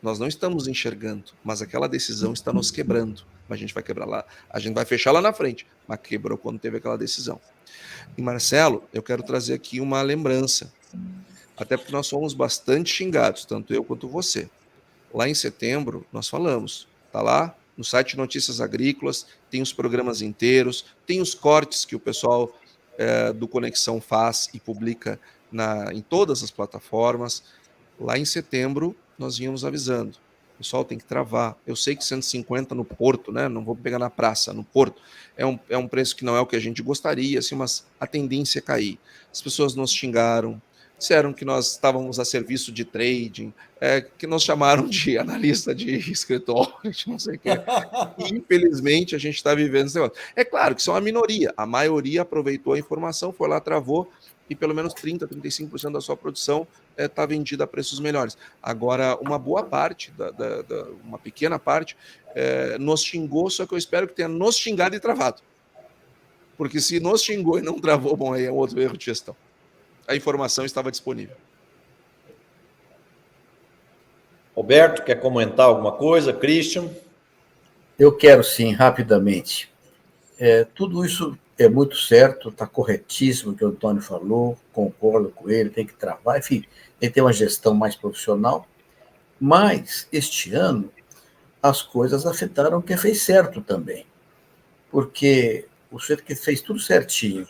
nós não estamos enxergando, mas aquela decisão está nos quebrando. A gente vai quebrar lá, a gente vai fechar lá na frente, mas quebrou quando teve aquela decisão. E Marcelo, eu quero trazer aqui uma lembrança, até porque nós fomos bastante xingados, tanto eu quanto você. Lá em setembro, nós falamos, tá lá no site Notícias Agrícolas, tem os programas inteiros, tem os cortes que o pessoal do Conexão faz e publica em todas as plataformas. Lá em setembro, nós vínhamos avisando. O pessoal tem que travar. Eu sei que 150 no Porto, né? Não vou pegar na praça, no Porto. É um preço que não é o que a gente gostaria, assim, mas a tendência é cair. As pessoas nos xingaram, disseram que nós estávamos a serviço de trading, que nos chamaram de analista de escritório, não sei o quê. E, infelizmente, a gente está vivendo esse negócio. É claro que são a minoria. A maioria aproveitou a informação, foi lá, travou, e pelo menos 30%, 35% da sua produção está vendida a preços melhores. Agora, uma boa parte, uma pequena parte, nos xingou, só que eu espero que tenha nos xingado e travado. Porque se nos xingou e não travou, bom, aí é outro erro de gestão. A informação estava disponível. Roberto, quer comentar alguma coisa? Christian? Eu quero sim, rapidamente. Tudo isso é muito certo, está corretíssimo o que o Antônio falou, concordo com ele, tem que travar, enfim, tem que ter uma gestão mais profissional, mas este ano as coisas afetaram o que fez certo também, porque o sujeito que fez tudo certinho,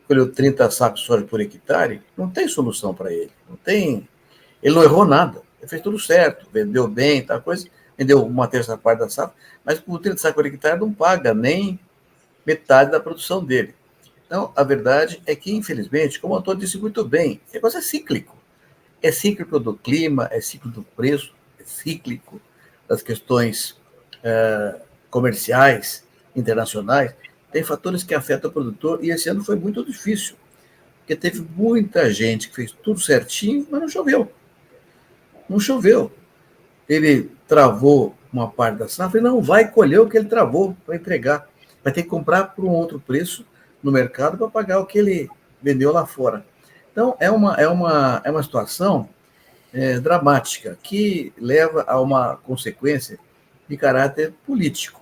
colheu 30 sacos de soja por hectare, não tem solução para ele, ele não errou nada, ele fez tudo certo, vendeu bem, tá, coisa, vendeu uma terça parte da safra, mas por 30 sacos por hectare não paga nem metade da produção dele. Então, a verdade é que, infelizmente, como o Antônio disse muito bem, o negócio é cíclico. É cíclico do clima, é cíclico do preço, é cíclico das questões comerciais, internacionais. Tem fatores que afetam o produtor, e esse ano foi muito difícil, porque teve muita gente que fez tudo certinho, mas não choveu. Não choveu. Ele travou uma parte da safra e não vai colher o que ele travou para entregar. Vai ter que comprar por um outro preço no mercado para pagar o que ele vendeu lá fora. Então, é uma situação dramática, que leva a uma consequência de caráter político.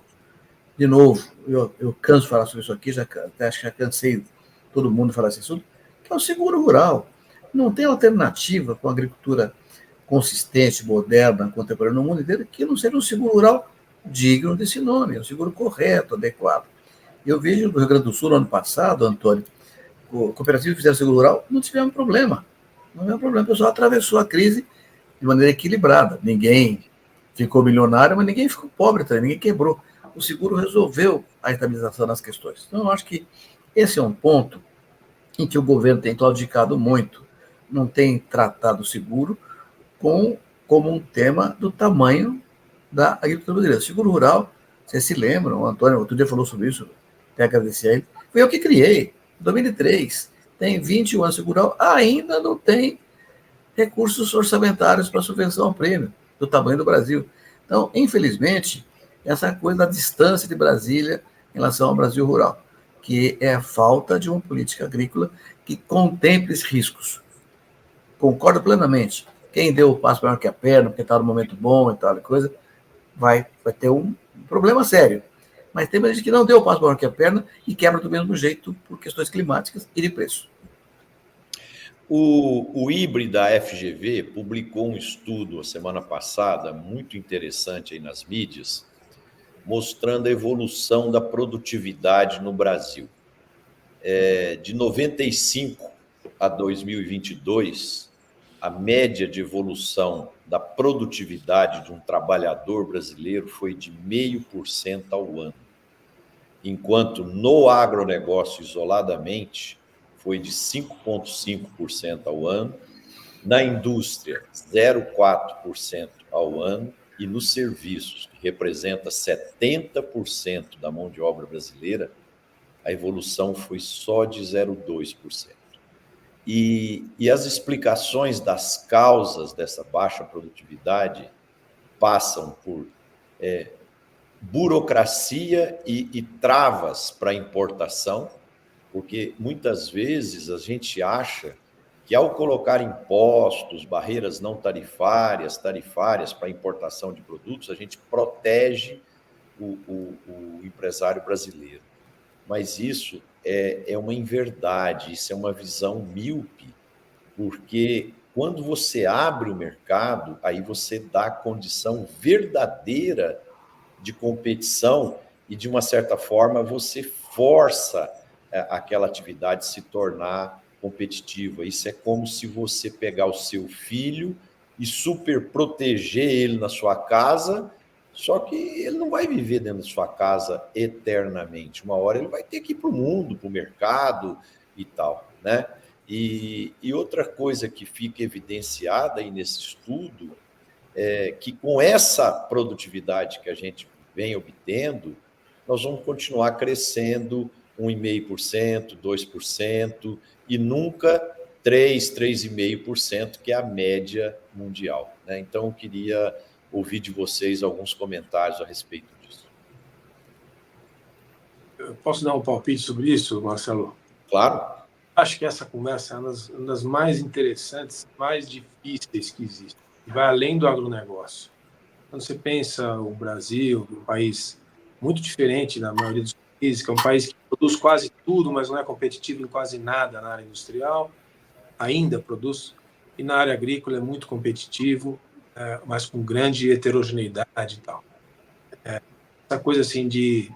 De novo, eu canso de falar sobre isso aqui, acho que já cansei todo mundo de falar esse assunto, que é o seguro rural. Não tem alternativa com a agricultura consistente, moderna, contemporânea no mundo inteiro, que não seja um seguro rural digno desse nome, um seguro correto, adequado. Eu vejo no Rio Grande do Sul, no ano passado, Antônio, cooperativas que fizeram seguro rural, não tiveram problema. Não é um problema. O pessoal atravessou a crise de maneira equilibrada. Ninguém ficou milionário, mas ninguém ficou pobre também, ninguém quebrou. O seguro resolveu a estabilização das questões. Então, eu acho que esse é um ponto em que o governo tem claudicado muito, não tem tratado o seguro como um tema do tamanho da agricultura brasileira. Seguro rural, vocês se lembram, o Antônio outro dia falou sobre isso, até agradecer a ele, foi eu que criei, em 2003, tem 21 anos de seguro rural, ainda não tem recursos orçamentários para subvenção ao prêmio, do tamanho do Brasil. Então, infelizmente, essa coisa da distância de Brasília em relação ao Brasil rural, que é a falta de uma política agrícola que contemple esses riscos. Concordo plenamente. Quem deu o passo maior que a perna, porque está no momento bom e tal coisa, vai ter um problema sério. Mas tem gente que não deu o passo maior que a perna e quebra do mesmo jeito por questões climáticas e de preço. O IBRE da FGV publicou um estudo a semana passada, muito interessante aí nas mídias, mostrando a evolução da produtividade no Brasil. De 95 a 2022, a média de evolução da produtividade de um trabalhador brasileiro foi de 0,5% ao ano, enquanto no agronegócio isoladamente foi de 5,5% ao ano, na indústria 0,4% ao ano e nos serviços, que representa 70% da mão de obra brasileira, a evolução foi só de 0,2%. E as explicações das causas dessa baixa produtividade passam por burocracia e travas para a importação, porque muitas vezes a gente acha que ao colocar impostos, barreiras não tarifárias para a importação de produtos, a gente protege o empresário brasileiro. Mas isso é uma inverdade, isso é uma visão míope, porque quando você abre o mercado, aí você dá condição verdadeira de competição e, de uma certa forma, você força aquela atividade se tornar competitiva. Isso é como se você pegar o seu filho e super proteger ele na sua casa, só que ele não vai viver dentro da sua casa eternamente. Uma hora ele vai ter que ir para o mundo, para o mercado e tal, né? E outra coisa que fica evidenciada aí nesse estudo é que com essa produtividade que a gente vem obtendo, nós vamos continuar crescendo 1,5%, 2%, e nunca 3,5%, que é a média mundial, né? Então, eu queria ouvir de vocês alguns comentários a respeito disso. Eu posso dar um palpite sobre isso, Marcelo? Claro. Acho que essa conversa é uma das mais interessantes, mais difíceis que existe. Vai além do agronegócio. Quando você pensa o Brasil, um país muito diferente da maioria dos países, que é um país que produz quase tudo, mas não é competitivo em quase nada na área industrial, ainda produz, e na área agrícola é muito competitivo, mas com grande heterogeneidade e tal. Essa coisa assim de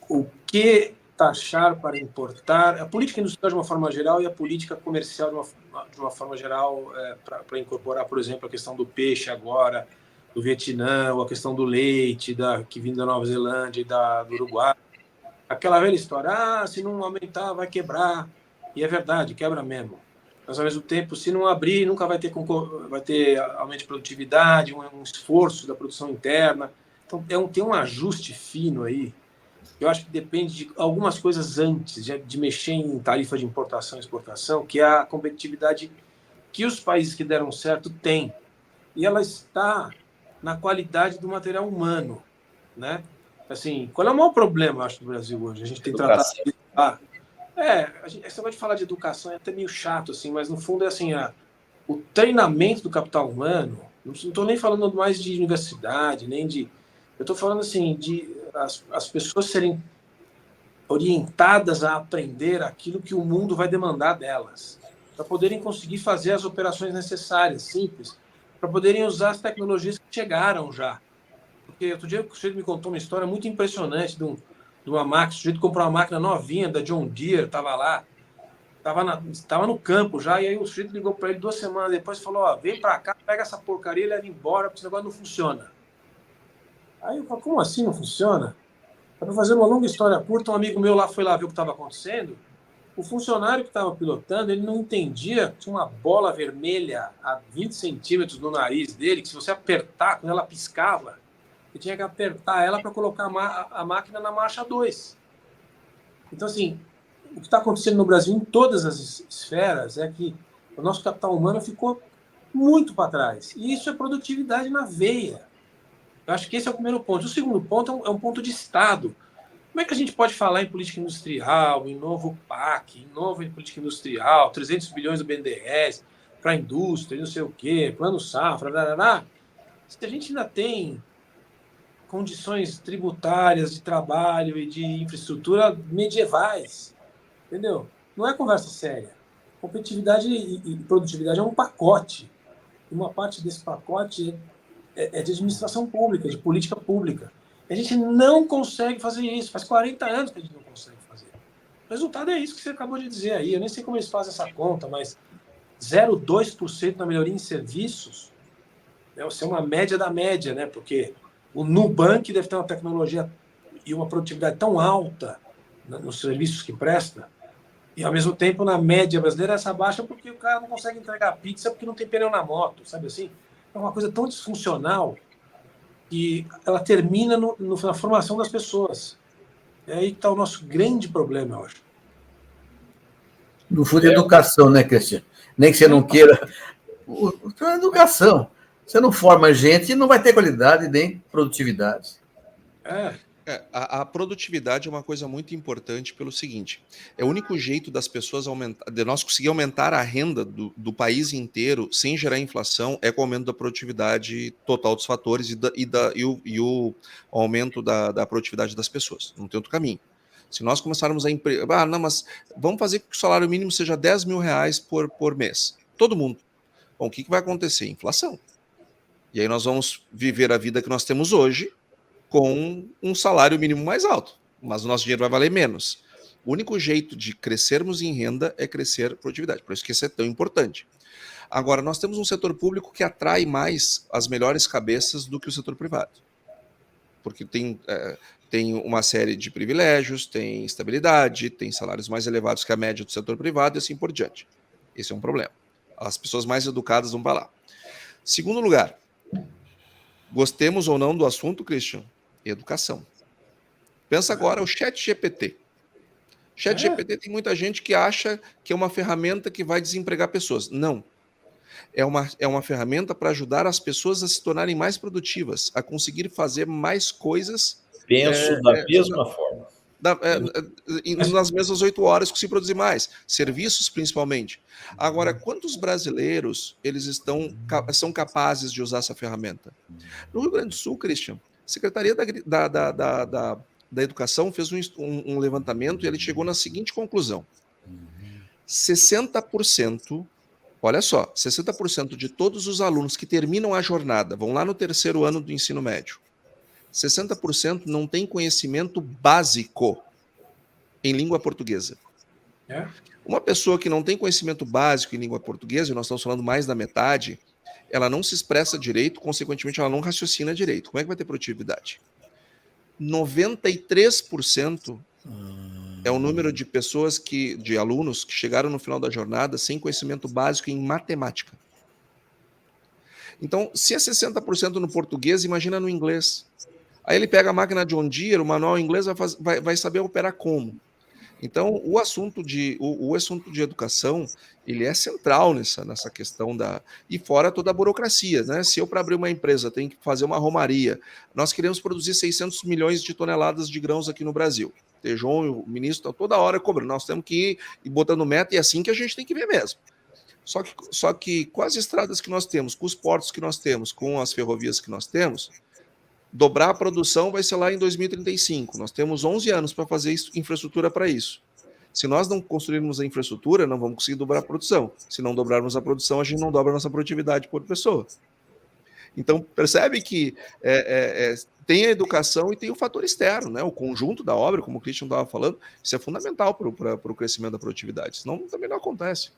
o que taxar para importar, a política industrial de uma forma geral e a política comercial de uma forma geral, para incorporar, por exemplo, a questão do peixe agora, do Vietnã, ou a questão do leite, que vem da Nova Zelândia e do Uruguai. Aquela velha história, se não aumentar, vai quebrar. E é verdade, quebra mesmo. Mas, ao mesmo tempo, se não abrir, nunca vai ter aumento de produtividade, um esforço da produção interna. Então, tem um ajuste fino aí. Eu acho que depende de algumas coisas antes de mexer em tarifa de importação e exportação, que é a competitividade que os países que deram certo têm. E ela está na qualidade do material humano, né? Assim, qual é o maior problema, eu acho, do Brasil hoje? A gente tem tratado... Você vai falar de educação, é até meio chato, assim, mas no fundo é assim, o treinamento do capital humano, não estou nem falando mais de universidade, nem de... Eu estou falando assim, de as pessoas serem orientadas a aprender aquilo que o mundo vai demandar delas, para poderem conseguir fazer as operações necessárias, simples, para poderem usar as tecnologias que chegaram já. Porque outro dia o sujeito me contou uma história muito impressionante de uma máquina, o sujeito comprou uma máquina novinha da John Deere, estava lá, estava no campo já, e aí o sujeito ligou para ele 2 semanas depois e falou, vem para cá, pega essa porcaria e leva embora, porque esse negócio não funciona. Aí eu falei, como assim não funciona? Para fazer uma longa história curta, um amigo meu lá foi lá ver o que estava acontecendo, O funcionário que estava pilotando, ele não entendia que tinha uma bola vermelha a 20 centímetros no nariz dele, que se você apertar, quando ela piscava, você tinha que apertar ela para colocar a máquina na marcha 2. Então, assim, o que está acontecendo no Brasil em todas as esferas é que o nosso capital humano ficou muito para trás. E isso é produtividade na veia. Eu acho que esse é o primeiro ponto. O segundo ponto é um ponto de Estado. Como é que a gente pode falar em política industrial, em novo PAC, em novo em política industrial, 300 bilhões do BNDES para a indústria, não sei o quê, plano safra, se a gente ainda tem condições tributárias de trabalho e de infraestrutura medievais, entendeu? Não é conversa séria. Competitividade e produtividade é um pacote. E uma parte desse pacote é de administração pública, de política pública. A gente não consegue fazer isso. Faz 40 anos que a gente não consegue fazer. O resultado é isso que você acabou de dizer aí. Eu nem sei como eles fazem essa conta, mas 0,2% na melhoria em serviços deve ser uma média da média, né? Porque o Nubank deve ter uma tecnologia e uma produtividade tão alta nos serviços que presta, e ao mesmo tempo, na média brasileira, essa baixa porque o cara não consegue entregar pizza porque não tem pneu na moto, sabe assim? É uma coisa tão disfuncional que ela termina na formação das pessoas. É aí que está o nosso grande problema, eu acho. No fundo, educação, né, Cristiano? Nem que você não queira. É educação. Você não forma gente e não vai ter qualidade nem produtividade. A produtividade é uma coisa muito importante pelo seguinte: é o único jeito das pessoas de nós conseguir aumentar a renda do país inteiro sem gerar inflação é com o aumento da produtividade total dos fatores e o aumento da produtividade das pessoas. Não tem outro caminho. Se nós começarmos a não, mas vamos fazer com que o salário mínimo seja 10 mil reais por mês. Todo mundo. Bom, o que vai acontecer? Inflação. E aí nós vamos viver a vida que nós temos hoje com um salário mínimo mais alto, mas o nosso dinheiro vai valer menos. O único jeito de crescermos em renda é crescer produtividade, por isso que isso é tão importante. Agora, nós temos um setor público que atrai mais as melhores cabeças do que o setor privado, porque tem uma série de privilégios, tem estabilidade, tem salários mais elevados que a média do setor privado e assim por diante. Esse é um problema. As pessoas mais educadas vão para lá. Segundo lugar, gostemos ou não do assunto, Christian, educação. Pensa agora o ChatGPT. ChatGPT tem muita gente que acha que é uma ferramenta que vai desempregar pessoas. Não. É uma ferramenta para ajudar as pessoas a se tornarem mais produtivas, a conseguir fazer mais coisas. Penso da mesma forma. Nas mesmas 8 horas que se produzir mais. Serviços, principalmente. Agora, quantos brasileiros são capazes de usar essa ferramenta? No Rio Grande do Sul, Christian, a Secretaria da Educação fez um levantamento e ele chegou na seguinte conclusão: 60%, olha só, 60% de todos os alunos que terminam a jornada, vão lá no 3º ano do ensino médio, 60% não tem conhecimento básico em língua portuguesa. Uma pessoa que não tem conhecimento básico em língua portuguesa, e nós estamos falando mais da metade, ela não se expressa direito, consequentemente ela não raciocina direito. Como é que vai ter produtividade? 93% é o número de pessoas de alunos que chegaram no final da jornada sem conhecimento básico em matemática. Então, se é 60% no português, imagina no inglês. Aí ele pega a máquina John Deere, o manual em inglês, vai saber operar como. Então, o assunto de educação, ele é central nessa questão e fora toda a burocracia, né? Se eu, para abrir uma empresa, tenho que fazer uma romaria, nós queremos produzir 600 milhões de toneladas de grãos aqui no Brasil. Tejon e o ministro estão toda hora cobrando. Nós temos que ir botando meta e é assim que a gente tem que ver mesmo. Só que com as estradas que nós temos, com os portos que nós temos, com as ferrovias que nós temos, dobrar a produção vai ser lá em 2035. Nós temos 11 anos para fazer infraestrutura para isso. Se nós não construirmos a infraestrutura, não vamos conseguir dobrar a produção. Se não dobrarmos a produção, a gente não dobra a nossa produtividade por pessoa. Então, percebe que tem a educação e tem o fator externo, né? O conjunto da obra, como o Christian estava falando, isso é fundamental para o crescimento da produtividade. Senão também não acontece.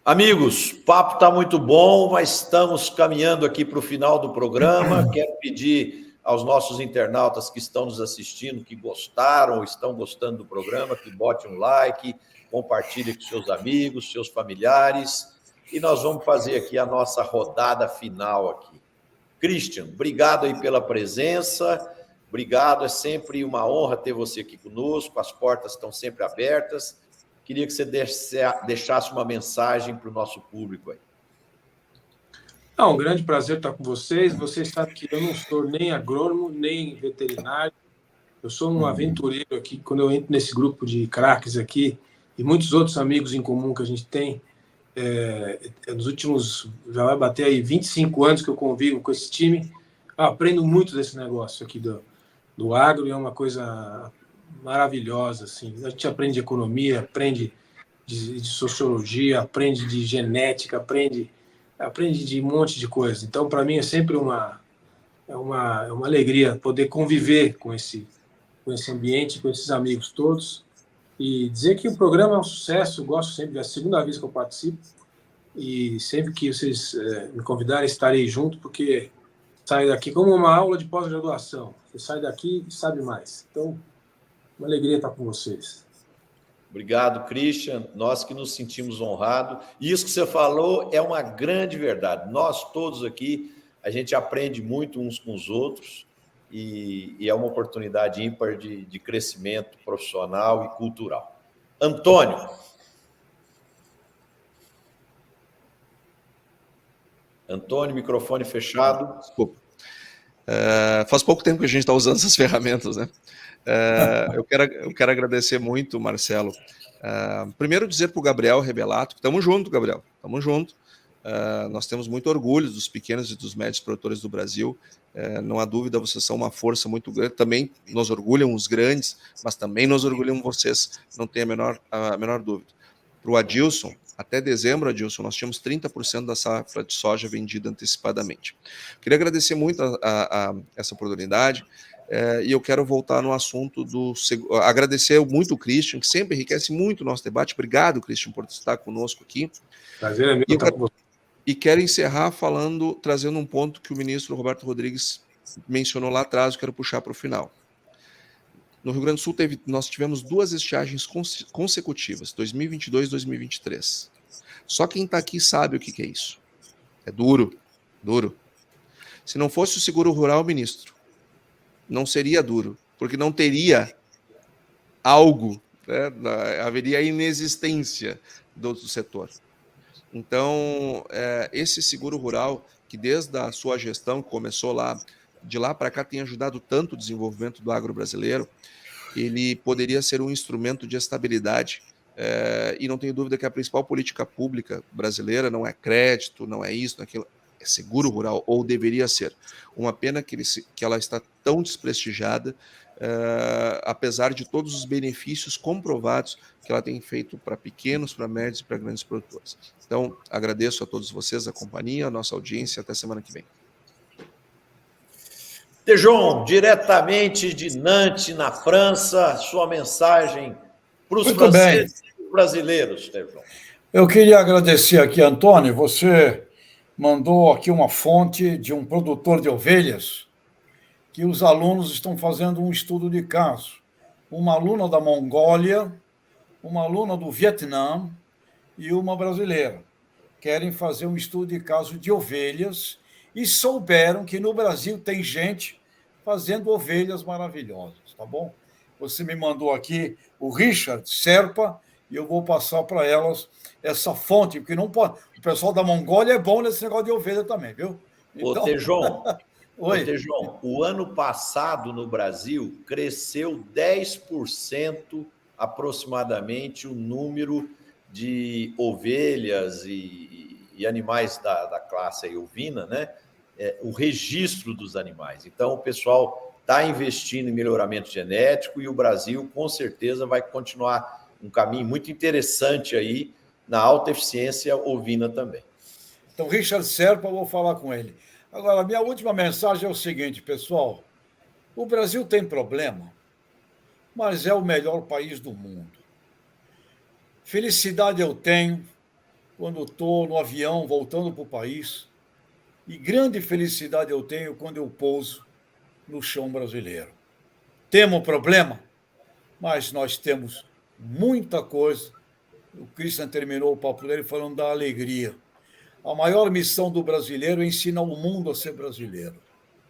Amigos, o papo está muito bom, mas estamos caminhando aqui para o final do programa. Quero pedir aos nossos internautas que estão nos assistindo, que gostaram ou estão gostando do programa, que bote um like, compartilhe com seus amigos, seus familiares, e nós vamos fazer aqui a nossa rodada final aqui. Christian, obrigado aí pela presença, obrigado, é sempre uma honra ter você aqui conosco, as portas estão sempre abertas. Queria que você deixasse uma mensagem para o nosso público aí. É um grande prazer estar com vocês. Vocês sabem que eu não sou nem agrônomo, nem veterinário. Eu sou um aventureiro aqui. Quando eu entro nesse grupo de craques aqui, e muitos outros amigos em comum que a gente tem, nos últimos, já vai bater aí 25 anos que eu convivo com esse time, eu aprendo muito desse negócio aqui do agro, e é uma coisa maravilhosa, assim. A gente aprende de economia, aprende de sociologia, aprende de genética, aprende de um monte de coisa. Então, para mim, é sempre uma alegria poder conviver com esse ambiente, com esses amigos todos, e dizer que o programa é um sucesso. Eu gosto sempre, é a segunda vez que eu participo, e sempre que vocês me convidarem, estarei junto, porque saio daqui como uma aula de pós-graduação. Você sai daqui e sabe mais. Então, uma alegria estar com vocês. Obrigado, Christian. Nós que nos sentimos honrados. Isso que você falou é uma grande verdade. Nós todos aqui, a gente aprende muito uns com os outros, e é uma oportunidade ímpar de crescimento profissional e cultural. Antônio. Antônio, microfone fechado. Desculpa. Faz pouco tempo que a gente está usando essas ferramentas, né? Eu quero agradecer muito, Marcelo. Primeiro dizer para o Gabriel Rebelato, estamos juntos, Gabriel, estamos juntos. Nós temos muito orgulho dos pequenos e dos médios produtores do Brasil. Não há dúvida, vocês são uma força muito grande. Também nos orgulham os grandes, mas também nos orgulham vocês, não tem a menor dúvida. Para o Adilson, até dezembro, Adilson, nós tínhamos 30% da safra de soja vendida antecipadamente. Queria agradecer muito a essa oportunidade, e eu quero voltar no assunto agradecer muito o Christian, que sempre enriquece muito o nosso debate. Obrigado, Christian, por estar conosco aqui. Prazer é meu estar com você. E quero encerrar trazendo um ponto que o ministro Roberto Rodrigues mencionou lá atrás, eu quero puxar para o final. No Rio Grande do Sul, nós tivemos 2 estiagens consecutivas, 2022 e 2023. Só quem está aqui sabe o que é isso. É duro, duro. Se não fosse o seguro rural, ministro, não seria duro, porque não teria algo, né? Haveria inexistência do setor. Então, esse seguro rural, que desde a sua gestão, que começou de lá para cá, tem ajudado tanto o desenvolvimento do agro brasileiro, ele poderia ser um instrumento de estabilidade, e não tenho dúvida que a principal política pública brasileira não é crédito, não é isso, não é aquilo, é seguro rural, ou deveria ser. Uma pena que ela está tão desprestigiada, apesar de todos os benefícios comprovados que ela tem feito para pequenos, para médios e para grandes produtores. Então, agradeço a todos vocês, a companhia, a nossa audiência, até semana que vem. Tejon, diretamente de Nantes, na França, sua mensagem para os franceses e brasileiros, Tejon. Eu queria agradecer aqui, Antônio, você mandou aqui uma fonte de um produtor de ovelhas, que os alunos estão fazendo um estudo de caso. Uma aluna da Mongólia, uma aluna do Vietnã e uma brasileira. Querem fazer um estudo de caso de ovelhas e souberam que no Brasil tem gente fazendo ovelhas maravilhosas, tá bom? Você me mandou aqui o Richard Serpa e eu vou passar para elas essa fonte, porque não pode. O pessoal da Mongólia é bom nesse negócio de ovelha também, viu? Então... Ô, Tejon, Oi. Tejon, o ano passado no Brasil cresceu 10% aproximadamente o número de ovelhas e animais da classe aí, ovina, né? O registro dos animais. Então, o pessoal está investindo em melhoramento genético e o Brasil, com certeza, vai continuar um caminho muito interessante aí na alta eficiência ovina também. Então, Richard Serpa, eu vou falar com ele. Agora, a minha última mensagem é o seguinte, pessoal. O Brasil tem problema, mas é o melhor país do mundo. Felicidade eu tenho quando estou no avião voltando para o país, e grande felicidade eu tenho quando eu pouso no chão brasileiro. Temos problema, mas nós temos muita coisa. O Christian terminou o papo dele falando da alegria. A maior missão do brasileiro é ensinar o mundo a ser brasileiro.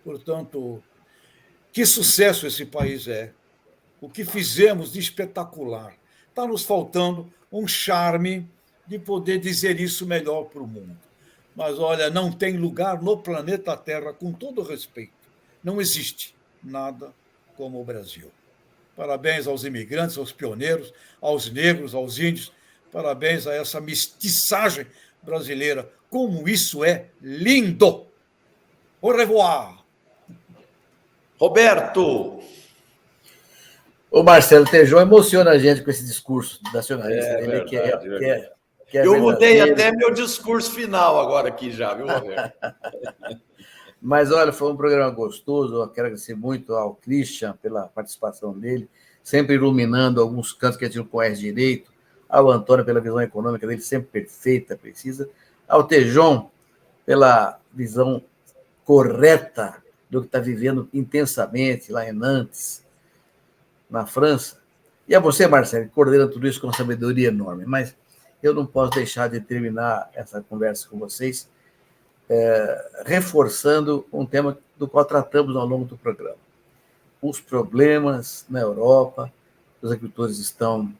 Portanto, que sucesso esse país é. O que fizemos de espetacular. Está nos faltando um charme de poder dizer isso melhor para o mundo. Mas, olha, não tem lugar no planeta Terra, com todo respeito. Não existe nada como o Brasil. Parabéns aos imigrantes, aos pioneiros, aos negros, aos índios. Parabéns a essa mestiçagem brasileira. Como isso é lindo! Au revoir! Roberto! O Marcelo Tejon emociona a gente com esse discurso nacionalista dele, verdade. que é Eu mudei verdadeiro. até meu discurso final agora aqui já, viu, Roberto? Mas, olha, foi um programa gostoso. Eu quero agradecer muito ao Christian pela participação dele, sempre iluminando alguns cantos que a gente não conhece direito, ao Antônio pela visão econômica dele, sempre perfeita, precisa, ao Tejon pela visão correta do que está vivendo intensamente lá em Nantes, na França. E a você, Marcelo, que coordena tudo isso com uma sabedoria enorme. Mas eu não posso deixar de terminar essa conversa com vocês reforçando um tema do qual tratamos ao longo do programa. Os problemas na Europa, os agricultores estão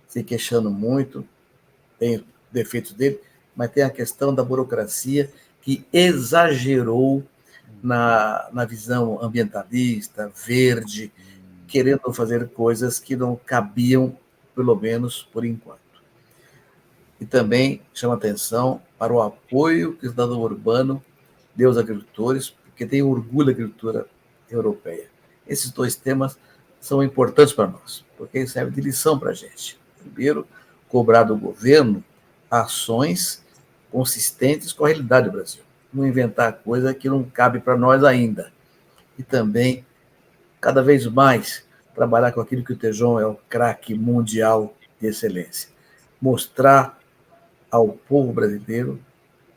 se queixando muito, tem defeitos dele, mas tem a questão da burocracia que exagerou na visão ambientalista, verde, querendo fazer coisas que não cabiam, pelo menos por enquanto. E também chama atenção para o apoio que o cidadão urbano deu aos agricultores, porque tem orgulho da agricultura europeia. Esses dois temas são importantes para nós, porque servem de lição para a gente. Primeiro, cobrar do governo ações consistentes com a realidade do Brasil. Não inventar coisa que não cabe para nós ainda. E também, cada vez mais, trabalhar com aquilo que o Tejon é o craque mundial de excelência. Mostrar ao povo brasileiro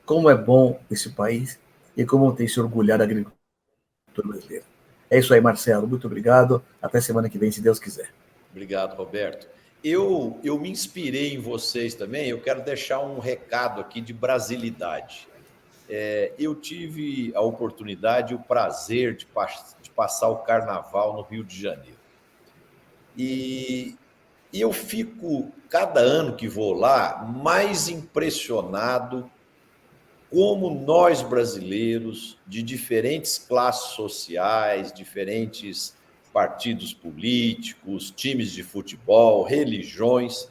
como é bom esse país e como tem se orgulhar da agricultura brasileira. É isso aí, Marcelo. Muito obrigado. Até semana que vem, se Deus quiser. Obrigado, Roberto. Eu me inspirei em vocês também. Eu quero deixar um recado aqui de brasilidade. Eu tive a oportunidade e o prazer de passar o carnaval no Rio de Janeiro. E eu fico, cada ano que vou lá, mais impressionado como nós brasileiros, de diferentes classes sociais, diferentes partidos políticos, times de futebol, religiões,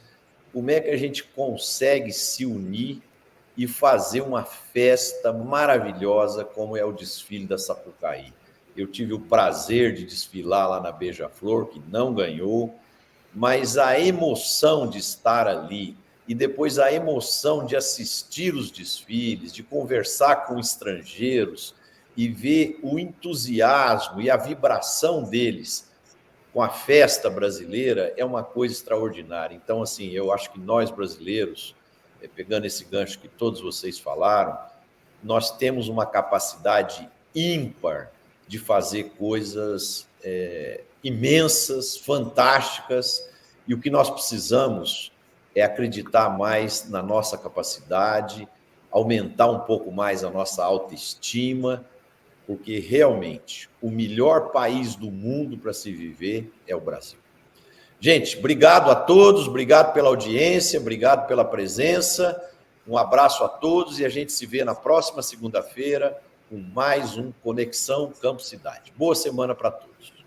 como é que a gente consegue se unir e fazer uma festa maravilhosa como é o desfile da Sapucaí. Eu tive o prazer de desfilar lá na Beija-Flor, que não ganhou, mas a emoção de estar ali e depois a emoção de assistir os desfiles, de conversar com estrangeiros e ver o entusiasmo e a vibração deles com a festa brasileira é uma coisa extraordinária. Então, assim, eu acho que nós brasileiros, pegando esse gancho que todos vocês falaram, nós temos uma capacidade ímpar de fazer coisas imensas, fantásticas, e o que nós precisamos é acreditar mais na nossa capacidade, aumentar um pouco mais a nossa autoestima, porque realmente o melhor país do mundo para se viver é o Brasil. Gente, obrigado a todos, obrigado pela audiência, obrigado pela presença, um abraço a todos e a gente se vê na próxima segunda-feira com mais um Conexão Campo Cidade. Boa semana para todos.